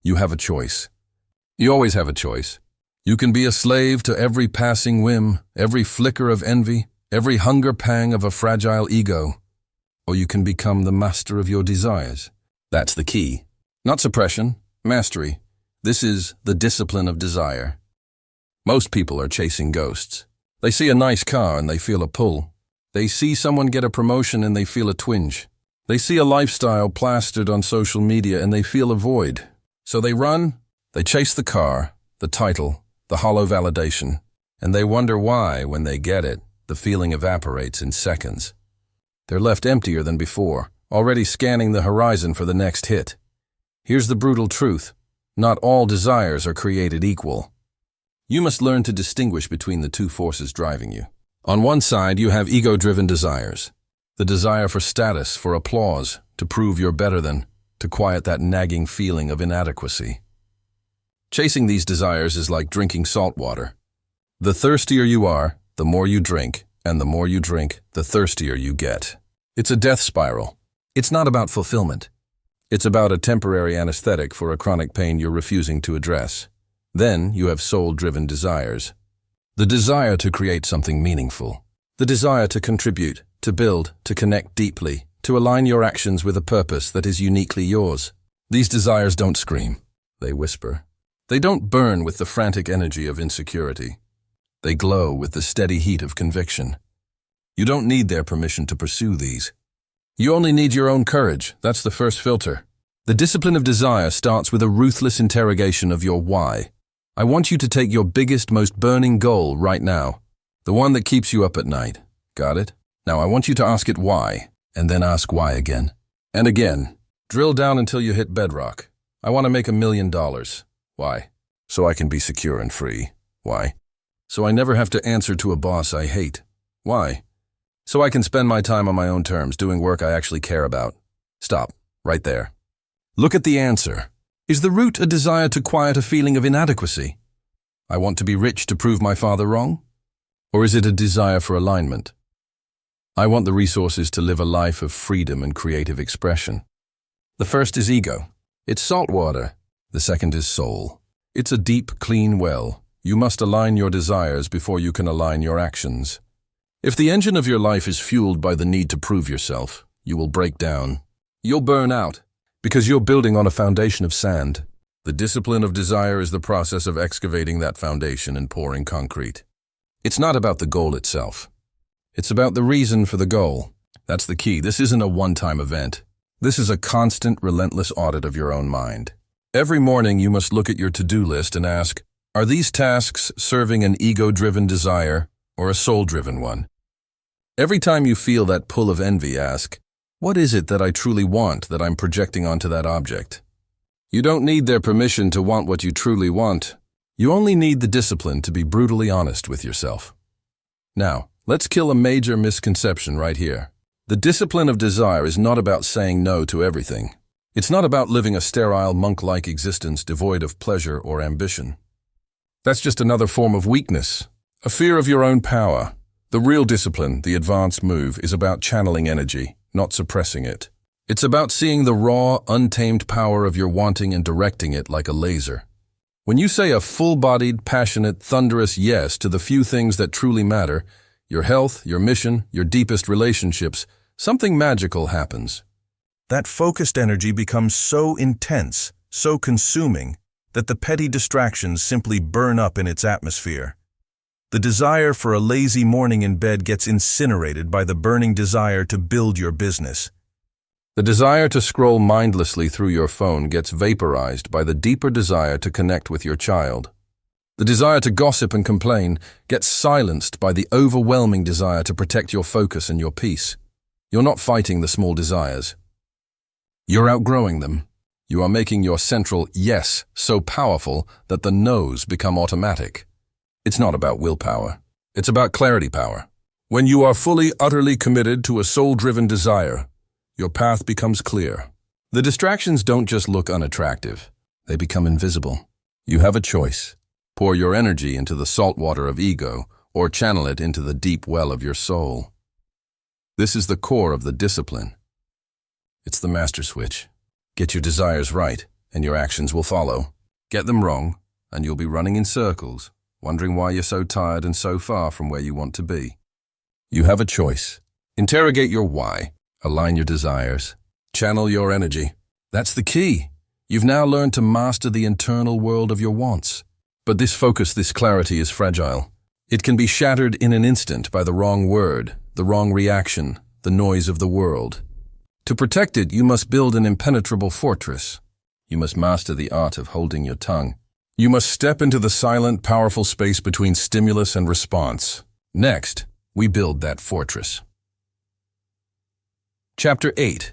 You have a choice. You always have a choice. You can be a slave to every passing whim, every flicker of envy, every hunger pang of a fragile ego, or you can become the master of your desires. That's the key. Not suppression, mastery. This is the discipline of desire. Most people are chasing ghosts. They see a nice car and they feel a pull. They see someone get a promotion and they feel a twinge. They see a lifestyle plastered on social media and they feel a void. So they run, they chase the car, the title, the hollow validation, and they wonder why, when they get it, the feeling evaporates in seconds. They're left emptier than before, already scanning the horizon for the next hit. Here's the brutal truth. Not all desires are created equal. You must learn to distinguish between the two forces driving you. On one side, you have ego-driven desires. The desire for status, for applause, to prove you're better than, to quiet that nagging feeling of inadequacy. Chasing these desires is like drinking salt water. The thirstier you are, the more you drink, and the more you drink, the thirstier you get. It's a death spiral. It's not about fulfillment. It's about a temporary anesthetic for a chronic pain you're refusing to address. Then you have soul-driven desires. The desire to create something meaningful. The desire to contribute, to build, to connect deeply, to align your actions with a purpose that is uniquely yours. These desires don't scream. They whisper. They don't burn with the frantic energy of insecurity. They glow with the steady heat of conviction. You don't need their permission to pursue these. You only need your own courage. That's the first filter. The discipline of desire starts with a ruthless interrogation of your why. I want you to take your biggest, most burning goal right now, the one that keeps you up at night. Got it? Now I want you to ask it why, and then ask why again. And again. Drill down until you hit bedrock. I want to make $1 million. Why? So I can be secure and free. Why? So I never have to answer to a boss I hate. Why? So I can spend my time on my own terms, doing work I actually care about. Stop. Right there. Look at the answer. Is the root a desire to quiet a feeling of inadequacy? I want to be rich to prove my father wrong? Or is it a desire for alignment? I want the resources to live a life of freedom and creative expression. The first is ego. It's salt water. The second is soul. It's a deep, clean well. You must align your desires before you can align your actions. If the engine of your life is fueled by the need to prove yourself, you will break down. You'll burn out, because you're building on a foundation of sand. The discipline of desire is the process of excavating that foundation and pouring concrete. It's not about the goal itself. It's about the reason for the goal. That's the key. This isn't a one-time event. This is a constant, relentless audit of your own mind. Every morning you must look at your to-do list and ask, are these tasks serving an ego-driven desire or a soul-driven one? Every time you feel that pull of envy, ask, what is it that I truly want that I'm projecting onto that object? You don't need their permission to want what you truly want. You only need the discipline to be brutally honest with yourself. Now, let's kill a major misconception right here. The discipline of desire is not about saying no to everything. It's not about living a sterile, monk-like existence devoid of pleasure or ambition. That's just another form of weakness, a fear of your own power. The real discipline, the advanced move, is about channeling energy, not suppressing it. It's about seeing the raw, untamed power of your wanting and directing it like a laser. When you say a full-bodied, passionate, thunderous yes to the few things that truly matter, your health, your mission, your deepest relationships, something magical happens. That focused energy becomes so intense, so consuming, that the petty distractions simply burn up in its atmosphere. The desire for a lazy morning in bed gets incinerated by the burning desire to build your business. The desire to scroll mindlessly through your phone gets vaporized by the deeper desire to connect with your child. The desire to gossip and complain gets silenced by the overwhelming desire to protect your focus and your peace. You're not fighting the small desires. You're outgrowing them. You are making your central yes so powerful that the no's become automatic. It's not about willpower. It's about clarity power. When you are fully, utterly committed to a soul-driven desire, your path becomes clear. The distractions don't just look unattractive. They become invisible. You have a choice. Pour your energy into the salt water of ego or channel it into the deep well of your soul. This is the core of the discipline. It's the master switch. Get your desires right, and your actions will follow. Get them wrong, and you'll be running in circles, wondering why you're so tired and so far from where you want to be. You have a choice. Interrogate your why. Align your desires. Channel your energy. That's the key. You've now learned to master the internal world of your wants. But this focus, this clarity is fragile. It can be shattered in an instant by the wrong word, the wrong reaction, the noise of the world. To protect it, you must build an impenetrable fortress. You must master the art of holding your tongue. You must step into the silent, powerful space between stimulus and response. Next, we build that fortress. Chapter 8.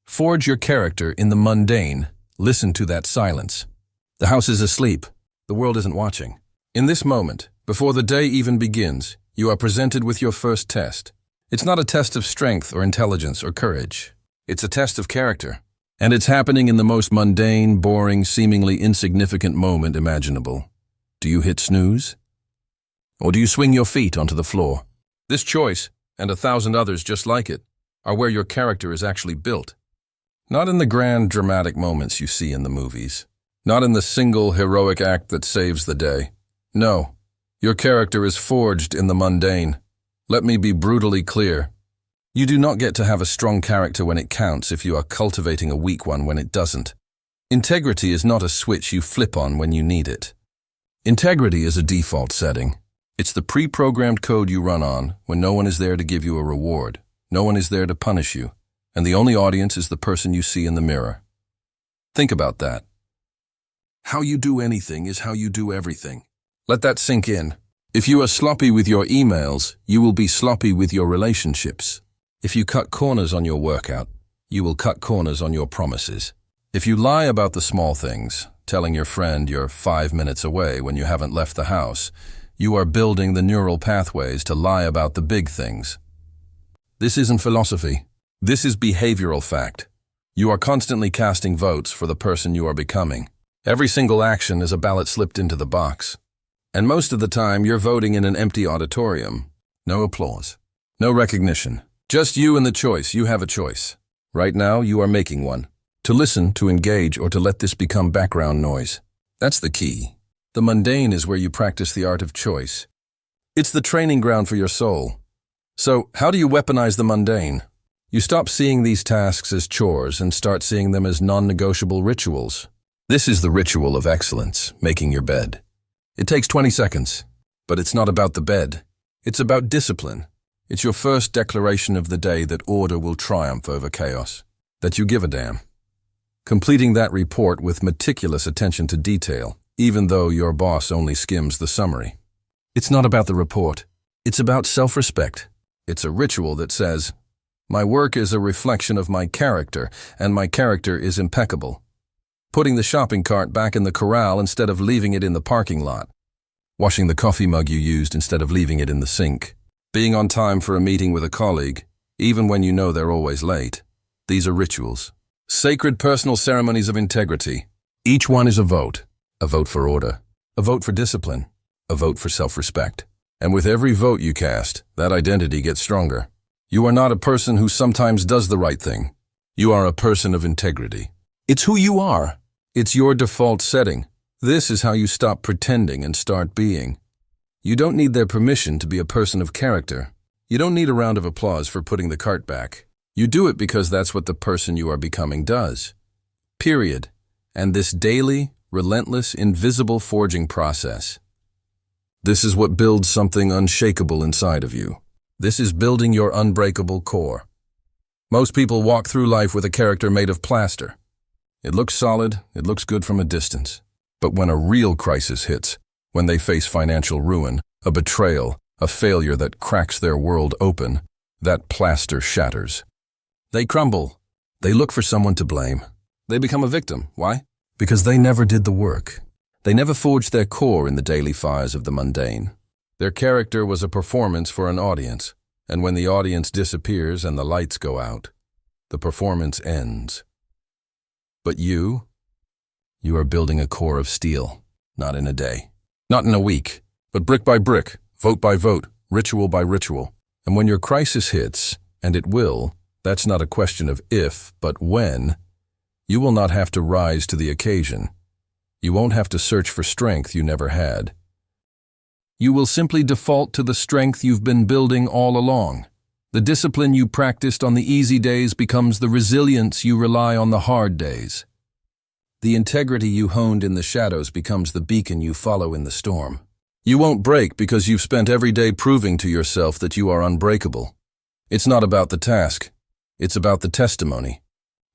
Forge your character in the mundane. Listen to that silence. The house is asleep. The world isn't watching. In this moment, before the day even begins, You are presented with your first test. It's not a test of strength or intelligence or courage. It's a test of character. And it's happening in the most mundane, boring, seemingly insignificant moment imaginable. Do you hit snooze? Or do you swing your feet onto the floor? This choice, and 1,000 others just like it, are where your character is actually built. Not in the grand, dramatic moments you see in the movies. Not in the single, heroic act that saves the day. No, your character is forged in the mundane. Let me be brutally clear. You do not get to have a strong character when it counts if you are cultivating a weak one when it doesn't. Integrity is not a switch you flip on when you need it. Integrity is a default setting. It's the pre-programmed code you run on when no one is there to give you a reward, no one is there to punish you, and the only audience is the person you see in the mirror. Think about that. How you do anything is how you do everything. Let that sink in. If you are sloppy with your emails, you will be sloppy with your relationships. If you cut corners on your workout, you will cut corners on your promises. If you lie about the small things, telling your friend you're 5 minutes away when you haven't left the house, you are building the neural pathways to lie about the big things. This isn't philosophy. This is behavioral fact. You are constantly casting votes for the person you are becoming. Every single action is a ballot slipped into the box. And most of the time, you're voting in an empty auditorium. No applause. No recognition. Just you and the choice. You have a choice. Right now, you are making one. To listen, to engage, or to let this become background noise. That's the key. The mundane is where you practice the art of choice. It's the training ground for your soul. So, how do you weaponize the mundane? You stop seeing these tasks as chores and start seeing them as non-negotiable rituals. This is the ritual of excellence, making your bed. It takes 20 seconds, but it's not about the bed. It's about discipline. It's your first declaration of the day that order will triumph over chaos, that you give a damn. Completing that report with meticulous attention to detail, even though your boss only skims the summary. It's not about the report. It's about self-respect. It's a ritual that says, my work is a reflection of my character, and my character is impeccable. Putting the shopping cart back in the corral instead of leaving it in the parking lot. Washing the coffee mug you used instead of leaving it in the sink. Being on time for a meeting with a colleague, even when you know they're always late. These are rituals. Sacred personal ceremonies of integrity. Each one is a vote for order, a vote for discipline, a vote for self-respect. And with every vote you cast, that identity gets stronger. You are not a person who sometimes does the right thing. You are a person of integrity. It's who you are. It's your default setting. This is how you stop pretending and start being. You don't need their permission to be a person of character. You don't need a round of applause for putting the cart back. You do it because that's what the person you are becoming does. Period. And this daily, relentless, invisible forging process. This is what builds something unshakable inside of you. This is building your unbreakable core. Most people walk through life with a character made of plaster. It looks solid, it looks good from a distance. But when a real crisis hits, when they face financial ruin, a betrayal, a failure that cracks their world open, that plaster shatters. They crumble. They look for someone to blame. They become a victim. Why? Because they never did the work. They never forged their core in the daily fires of the mundane. Their character was a performance for an audience, and when the audience disappears and the lights go out, the performance ends. But you are building a core of steel, not in a day, not in a week, but brick by brick, vote by vote, ritual by ritual. And when your crisis hits, and it will, that's not a question of if, but when, you will not have to rise to the occasion. You won't have to search for strength you never had. You will simply default to the strength you've been building all along. The discipline you practiced on the easy days becomes the resilience you rely on the hard days. The integrity you honed in the shadows becomes the beacon you follow in the storm. You won't break because you've spent every day proving to yourself that you are unbreakable. It's not about the task. It's about the testimony.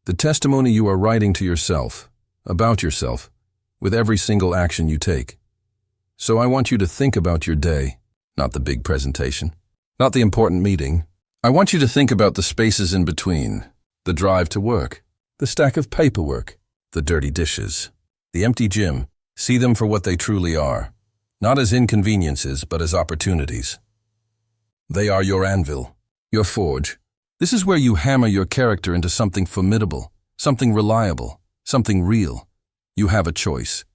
The testimony you are writing to yourself, about yourself, with every single action you take. So I want you to think about your day, not the big presentation, not the important meeting. I want you to think about the spaces in between, the drive to work, the stack of paperwork, the dirty dishes, the empty gym. See them for what they truly are, not as inconveniences, but as opportunities. They are your anvil, your forge. This is where you hammer your character into something formidable, something reliable, something real. You have a choice.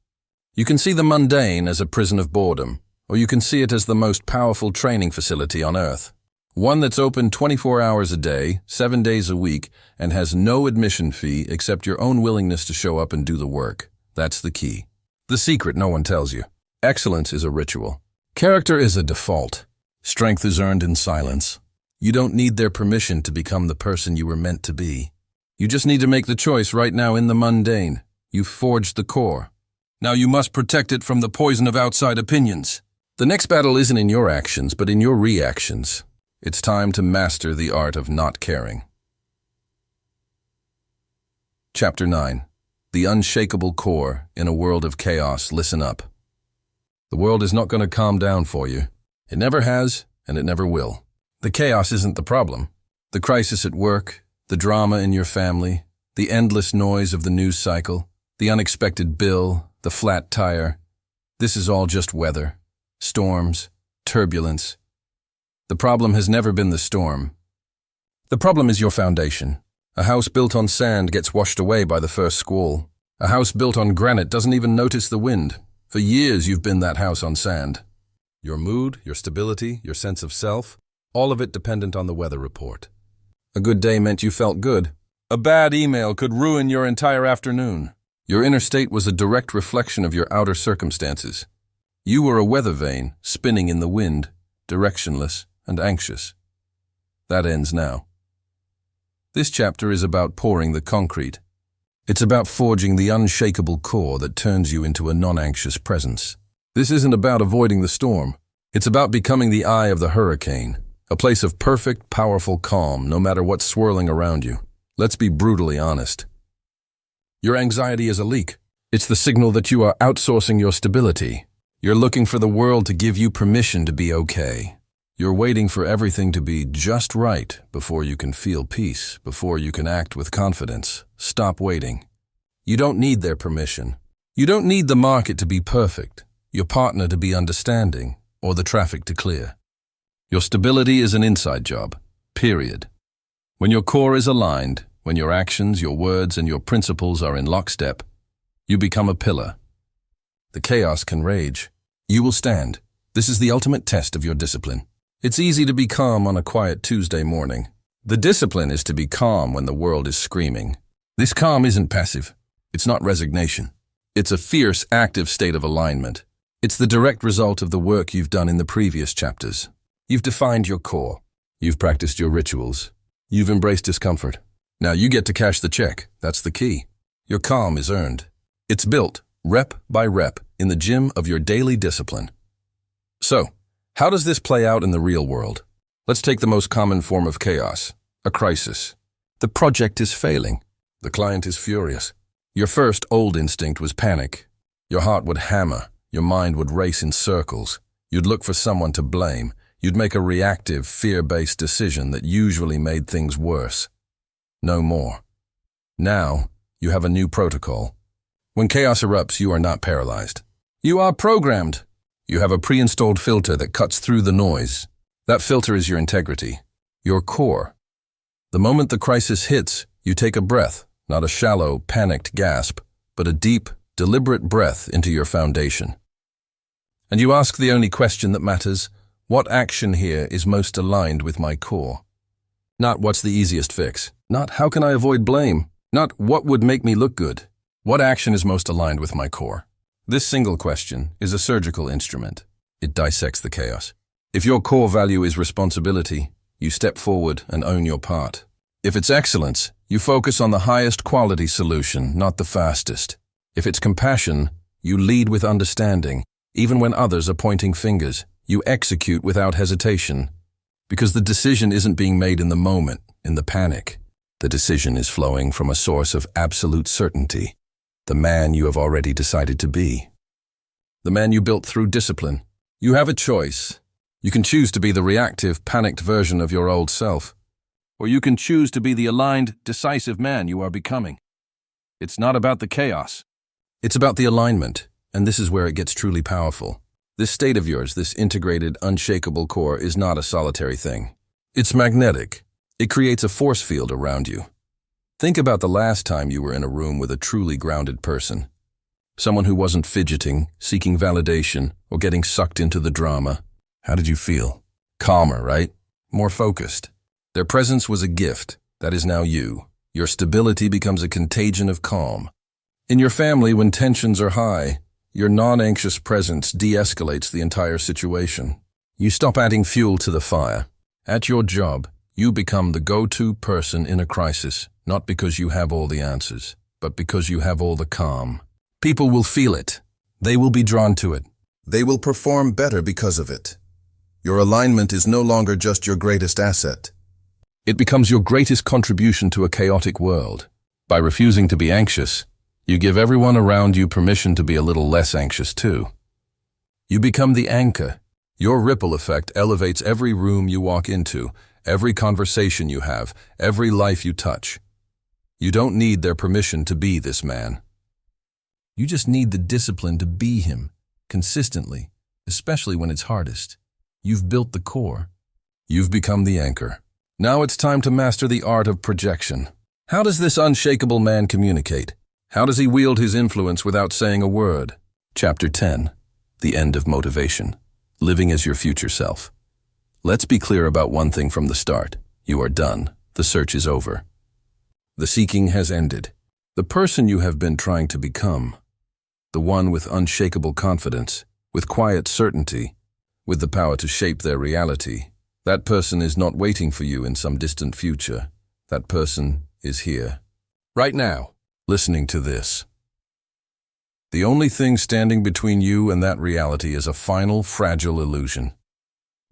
You can see the mundane as a prison of boredom, or you can see it as the most powerful training facility on Earth. One that's open 24 hours a day, 7 days a week, and has no admission fee except your own willingness to show up and do the work. That's the key. The secret no one tells you. Excellence is a ritual. Character is a default. Strength is earned in silence. You don't need their permission to become the person you were meant to be. You just need to make the choice right now in the mundane. You've forged the core. Now you must protect it from the poison of outside opinions. The next battle isn't in your actions, but in your reactions. It's time to master the art of not caring. Chapter 9. The unshakable core in a world of chaos. Listen up. The world is not going to calm down for you. It never has, and it never will. The chaos isn't the problem. The crisis at work, the drama in your family, the endless noise of the news cycle, the unexpected bill, the flat tire. This is all just weather, storms, turbulence. The problem has never been the storm. The problem is your foundation. A house built on sand gets washed away by the first squall. A house built on granite doesn't even notice the wind. For years you've been that house on sand. Your mood, your stability, your sense of self, all of it dependent on the weather report. A good day meant you felt good. A bad email could ruin your entire afternoon. Your inner state was a direct reflection of your outer circumstances. You were a weather vane, spinning in the wind, directionless and anxious. That ends now. This chapter is about pouring the concrete. It's about forging the unshakable core that turns you into a non-anxious presence. This isn't about avoiding the storm. It's about becoming the eye of the hurricane, a place of perfect, powerful calm no matter what's swirling around you. Let's be brutally honest. Your anxiety is a leak. It's the signal that you are outsourcing your stability. You're looking for the world to give you permission to be okay. You're waiting for everything to be just right before you can feel peace, before you can act with confidence. Stop waiting. You don't need their permission. You don't need the market to be perfect, your partner to be understanding, or the traffic to clear. Your stability is an inside job, period. When your core is aligned, when your actions, your words, and your principles are in lockstep, you become a pillar. The chaos can rage. You will stand. This is the ultimate test of your discipline. It's easy to be calm on a quiet Tuesday morning. The discipline is to be calm when the world is screaming. This calm isn't passive. It's not resignation. It's a fierce, active state of alignment. It's the direct result of the work you've done in the previous chapters. You've defined your core. You've practiced your rituals. You've embraced discomfort. Now you get to cash the check. That's the key. Your calm is earned. It's built, rep by rep, in the gym of your daily discipline. So, how does this play out in the real world? Let's take the most common form of chaos, a crisis. The project is failing. The client is furious. Your first old instinct was panic. Your heart would hammer. Your mind would race in circles. You'd look for someone to blame. You'd make a reactive, fear-based decision that usually made things worse. No more. Now, you have a new protocol. When chaos erupts, you are not paralyzed. You are programmed. You have a pre-installed filter that cuts through the noise. That filter is your integrity, your core. The moment the crisis hits, you take a breath, not a shallow, panicked gasp, but a deep, deliberate breath into your foundation. And you ask the only question that matters: what action here is most aligned with my core? Not what's the easiest fix, not how can I avoid blame, not what would make me look good. What action is most aligned with my core? This single question is a surgical instrument. It dissects the chaos. If your core value is responsibility, you step forward and own your part. If it's excellence, you focus on the highest quality solution, not the fastest. If it's compassion, you lead with understanding. Even when others are pointing fingers, you execute without hesitation. Because the decision isn't being made in the moment, in the panic. The decision is flowing from a source of absolute certainty. The man you have already decided to be. The man you built through discipline. You have a choice. You can choose to be the reactive, panicked version of your old self. Or you can choose to be the aligned, decisive man you are becoming. It's not about the chaos. It's about the alignment, and this is where it gets truly powerful. This state of yours, this integrated, unshakable core, is not a solitary thing. It's magnetic. It creates a force field around you. Think about the last time you were in a room with a truly grounded person. Someone who wasn't fidgeting, seeking validation, or getting sucked into the drama. How did you feel? Calmer, right? More focused. Their presence was a gift. That is now you. Your stability becomes a contagion of calm. In your family, when tensions are high, your non-anxious presence de-escalates the entire situation. You stop adding fuel to the fire. At your job, you become the go-to person in a crisis, not because you have all the answers, but because you have all the calm. People will feel it. They will be drawn to it. They will perform better because of it. Your alignment is no longer just your greatest asset. It becomes your greatest contribution to a chaotic world. By refusing to be anxious, you give everyone around you permission to be a little less anxious too. You become the anchor. Your ripple effect elevates every room you walk into, every conversation you have, every life you touch. You don't need their permission to be this man. You just need the discipline to be him, consistently, especially when it's hardest. You've built the core. You've become the anchor. Now it's time to master the art of projection. How does this unshakable man communicate? How does he wield his influence without saying a word? Chapter 10. The End of Motivation. Living as your future self. Let's be clear about one thing from the start. You are done. The search is over. The seeking has ended. The person you have been trying to become, the one with unshakable confidence, with quiet certainty, with the power to shape their reality, that person is not waiting for you in some distant future. That person is here. Right now. Listening to this. The only thing standing between you and that reality is a final, fragile illusion.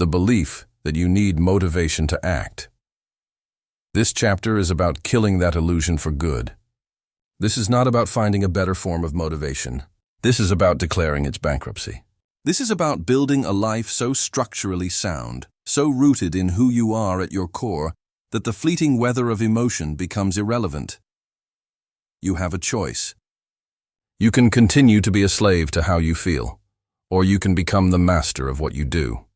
The belief that you need motivation to act. This chapter is about killing that illusion for good. This is not about finding a better form of motivation. This is about declaring its bankruptcy. This is about building a life so structurally sound, so rooted in who you are at your core, that the fleeting weather of emotion becomes irrelevant. You have a choice. You can continue to be a slave to how you feel, or you can become the master of what you do.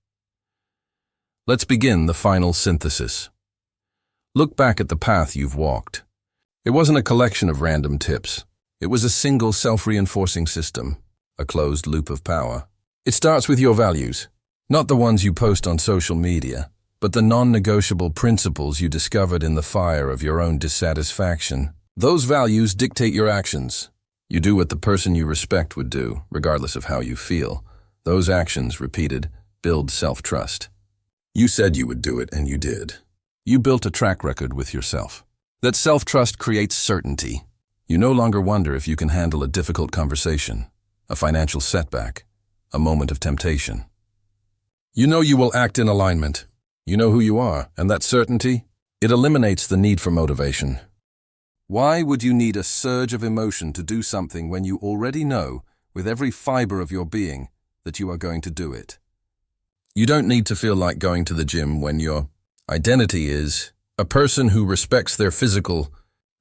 Let's begin the final synthesis. Look back at the path you've walked. It wasn't a collection of random tips. It was a single self-reinforcing system, a closed loop of power. It starts with your values, not the ones you post on social media, but the non-negotiable principles you discovered in the fire of your own dissatisfaction. Those values dictate your actions. You do what the person you respect would do, regardless of how you feel. Those actions, repeated, build self-trust. You said you would do it, and you did. You built a track record with yourself. That self-trust creates certainty. You no longer wonder if you can handle a difficult conversation, a financial setback, a moment of temptation. You know you will act in alignment. You know who you are, and that certainty, it eliminates the need for motivation. Why would you need a surge of emotion to do something when you already know, with every fiber of your being, that you are going to do it? You don't need to feel like going to the gym when your identity is a person who respects their physical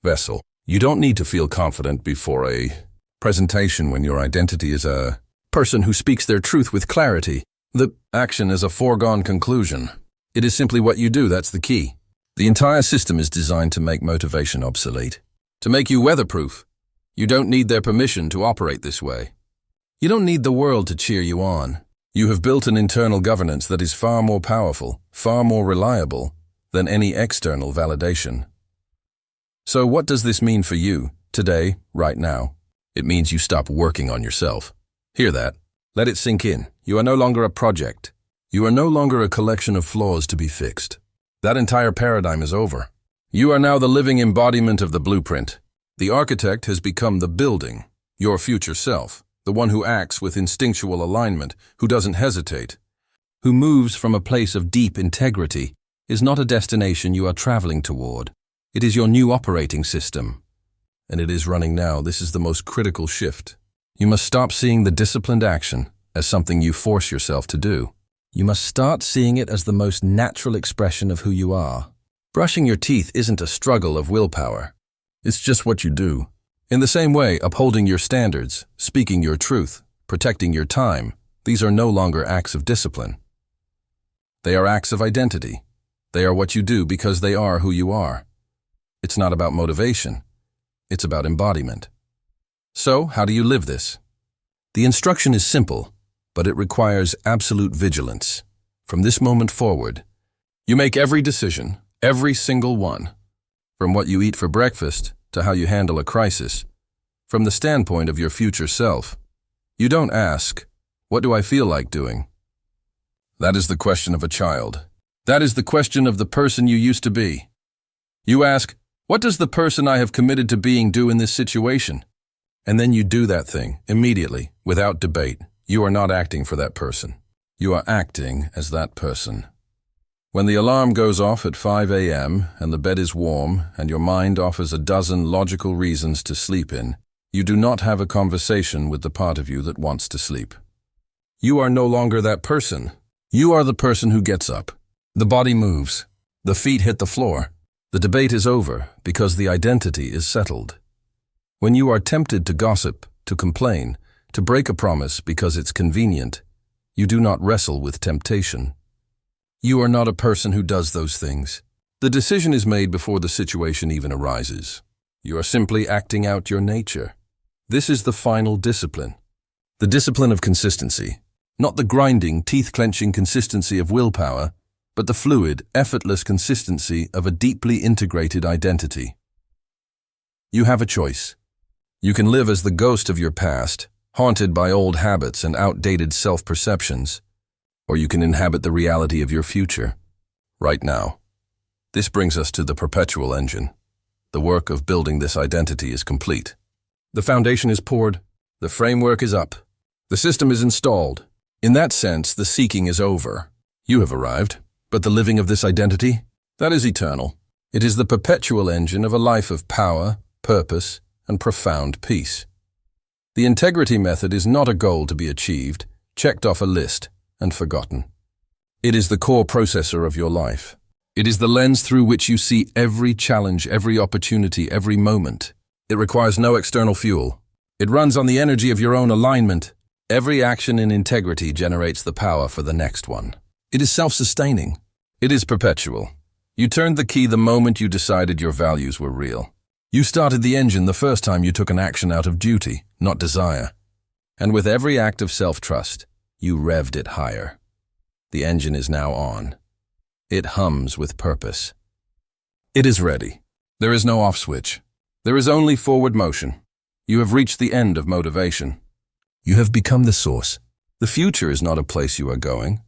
vessel. You don't need to feel confident before a presentation when your identity is a person who speaks their truth with clarity. The action is a foregone conclusion. It is simply what you do, that's the key. The entire system is designed to make motivation obsolete, to make you weatherproof. You don't need their permission to operate this way. You don't need the world to cheer you on. You have built an internal governance that is far more powerful, far more reliable than any external validation. So what does this mean for you, today, right now? It means you stop working on yourself. Hear that. Let it sink in. You are no longer a project. You are no longer a collection of flaws to be fixed. That entire paradigm is over. You are now the living embodiment of the blueprint. The architect has become the building, your future self, the one who acts with instinctual alignment, who doesn't hesitate, who moves from a place of deep integrity, is not a destination you are traveling toward. It is your new operating system. And it is running now. This is the most critical shift. You must stop seeing the disciplined action as something you force yourself to do. You must start seeing it as the most natural expression of who you are. Brushing your teeth isn't a struggle of willpower. It's just what you do. In the same way, upholding your standards, speaking your truth, protecting your time, These are no longer acts of discipline. They are acts of identity. They are what you do because they are who you are. It's not about motivation. It's about embodiment. So, how do you live this? The instruction is simple, but it requires absolute vigilance. From this moment forward, you make every decision, every single one, from what you eat for breakfast to how you handle a crisis, from the standpoint of your future self. You don't ask, "What do I feel like doing?" That is the question of a child. That is the question of the person you used to be. You ask, "What does the person I have committed to being do in this situation?" And then you do that thing, immediately, without debate. You are not acting for that person. You are acting as that person. When the alarm goes off at 5 a.m. and the bed is warm and your mind offers a dozen logical reasons to sleep in, you do not have a conversation with the part of you that wants to sleep. You are no longer that person. You are the person who gets up. The body moves. The feet hit the floor. The debate is over because the identity is settled. When you are tempted to gossip, to complain, to break a promise because it's convenient, you do not wrestle with temptation. You are not a person who does those things. The decision is made before the situation even arises. You are simply acting out your nature. This is the final discipline. The discipline of consistency. Not the grinding, teeth-clenching consistency of willpower, but the fluid, effortless consistency of a deeply integrated identity. You have a choice. You can live as the ghost of your past, haunted by old habits and outdated self-perceptions, or you can inhabit the reality of your future, right now. This brings us to the perpetual engine. The work of building this identity is complete. The foundation is poured, the framework is up, the system is installed. In that sense, the seeking is over. You have arrived, but the living of this identity, that is eternal. It is the perpetual engine of a life of power, purpose, and profound peace. The integrity method is not a goal to be achieved, checked off a list, and forgotten. It is the core processor of your life. It is the lens through which you see every challenge, every opportunity, every moment. It requires no external fuel. It runs on the energy of your own alignment. Every action in integrity generates the power for the next one. It is self-sustaining. It is perpetual. You turned the key the moment you decided your values were real. You started the engine the first time you took an action out of duty, not desire. And with every act of self-trust, you revved it higher. The engine is now on. It hums with purpose. It is ready. There is no off switch. There is only forward motion. You have reached the end of motivation. You have become the source. The future is not a place you are going.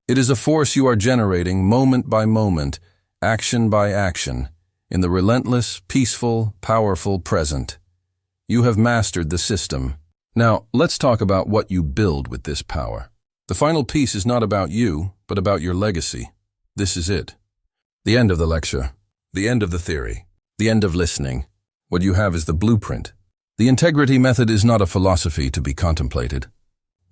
It is a force you are generating moment by moment, action by action, in the relentless, peaceful, powerful present. You have mastered the system. Now, let's talk about what you build with this power. The final piece is not about you, but about your legacy. This is it. The end of the lecture. The end of the theory. The end of listening. What you have is the blueprint. The integrity method is not a philosophy to be contemplated.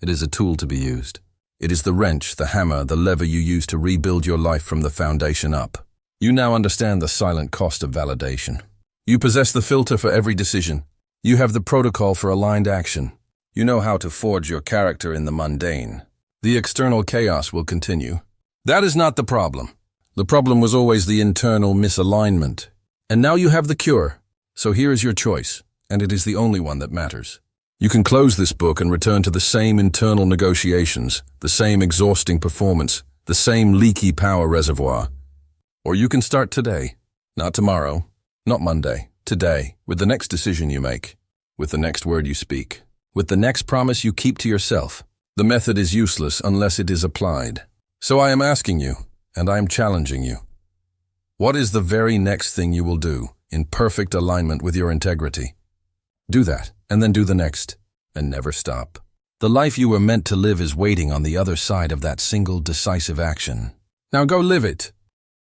It is a tool to be used. It is the wrench, the hammer, the lever you use to rebuild your life from the foundation up. You now understand the silent cost of validation. You possess the filter for every decision. You have the protocol for aligned action. You know how to forge your character in the mundane. The external chaos will continue. That is not the problem. The problem was always the internal misalignment. And now you have the cure. So here is your choice. And it is the only one that matters. You can close this book and return to the same internal negotiations, the same exhausting performance, the same leaky power reservoir. Or you can start today, not tomorrow, not Monday, today, with the next decision you make, with the next word you speak, with the next promise you keep to yourself. The method is useless unless it is applied. So I am asking you, and I am challenging you. What is the very next thing you will do in perfect alignment with your integrity? Do that, and then do the next, and never stop. The life you were meant to live is waiting on the other side of that single decisive action. Now go live it.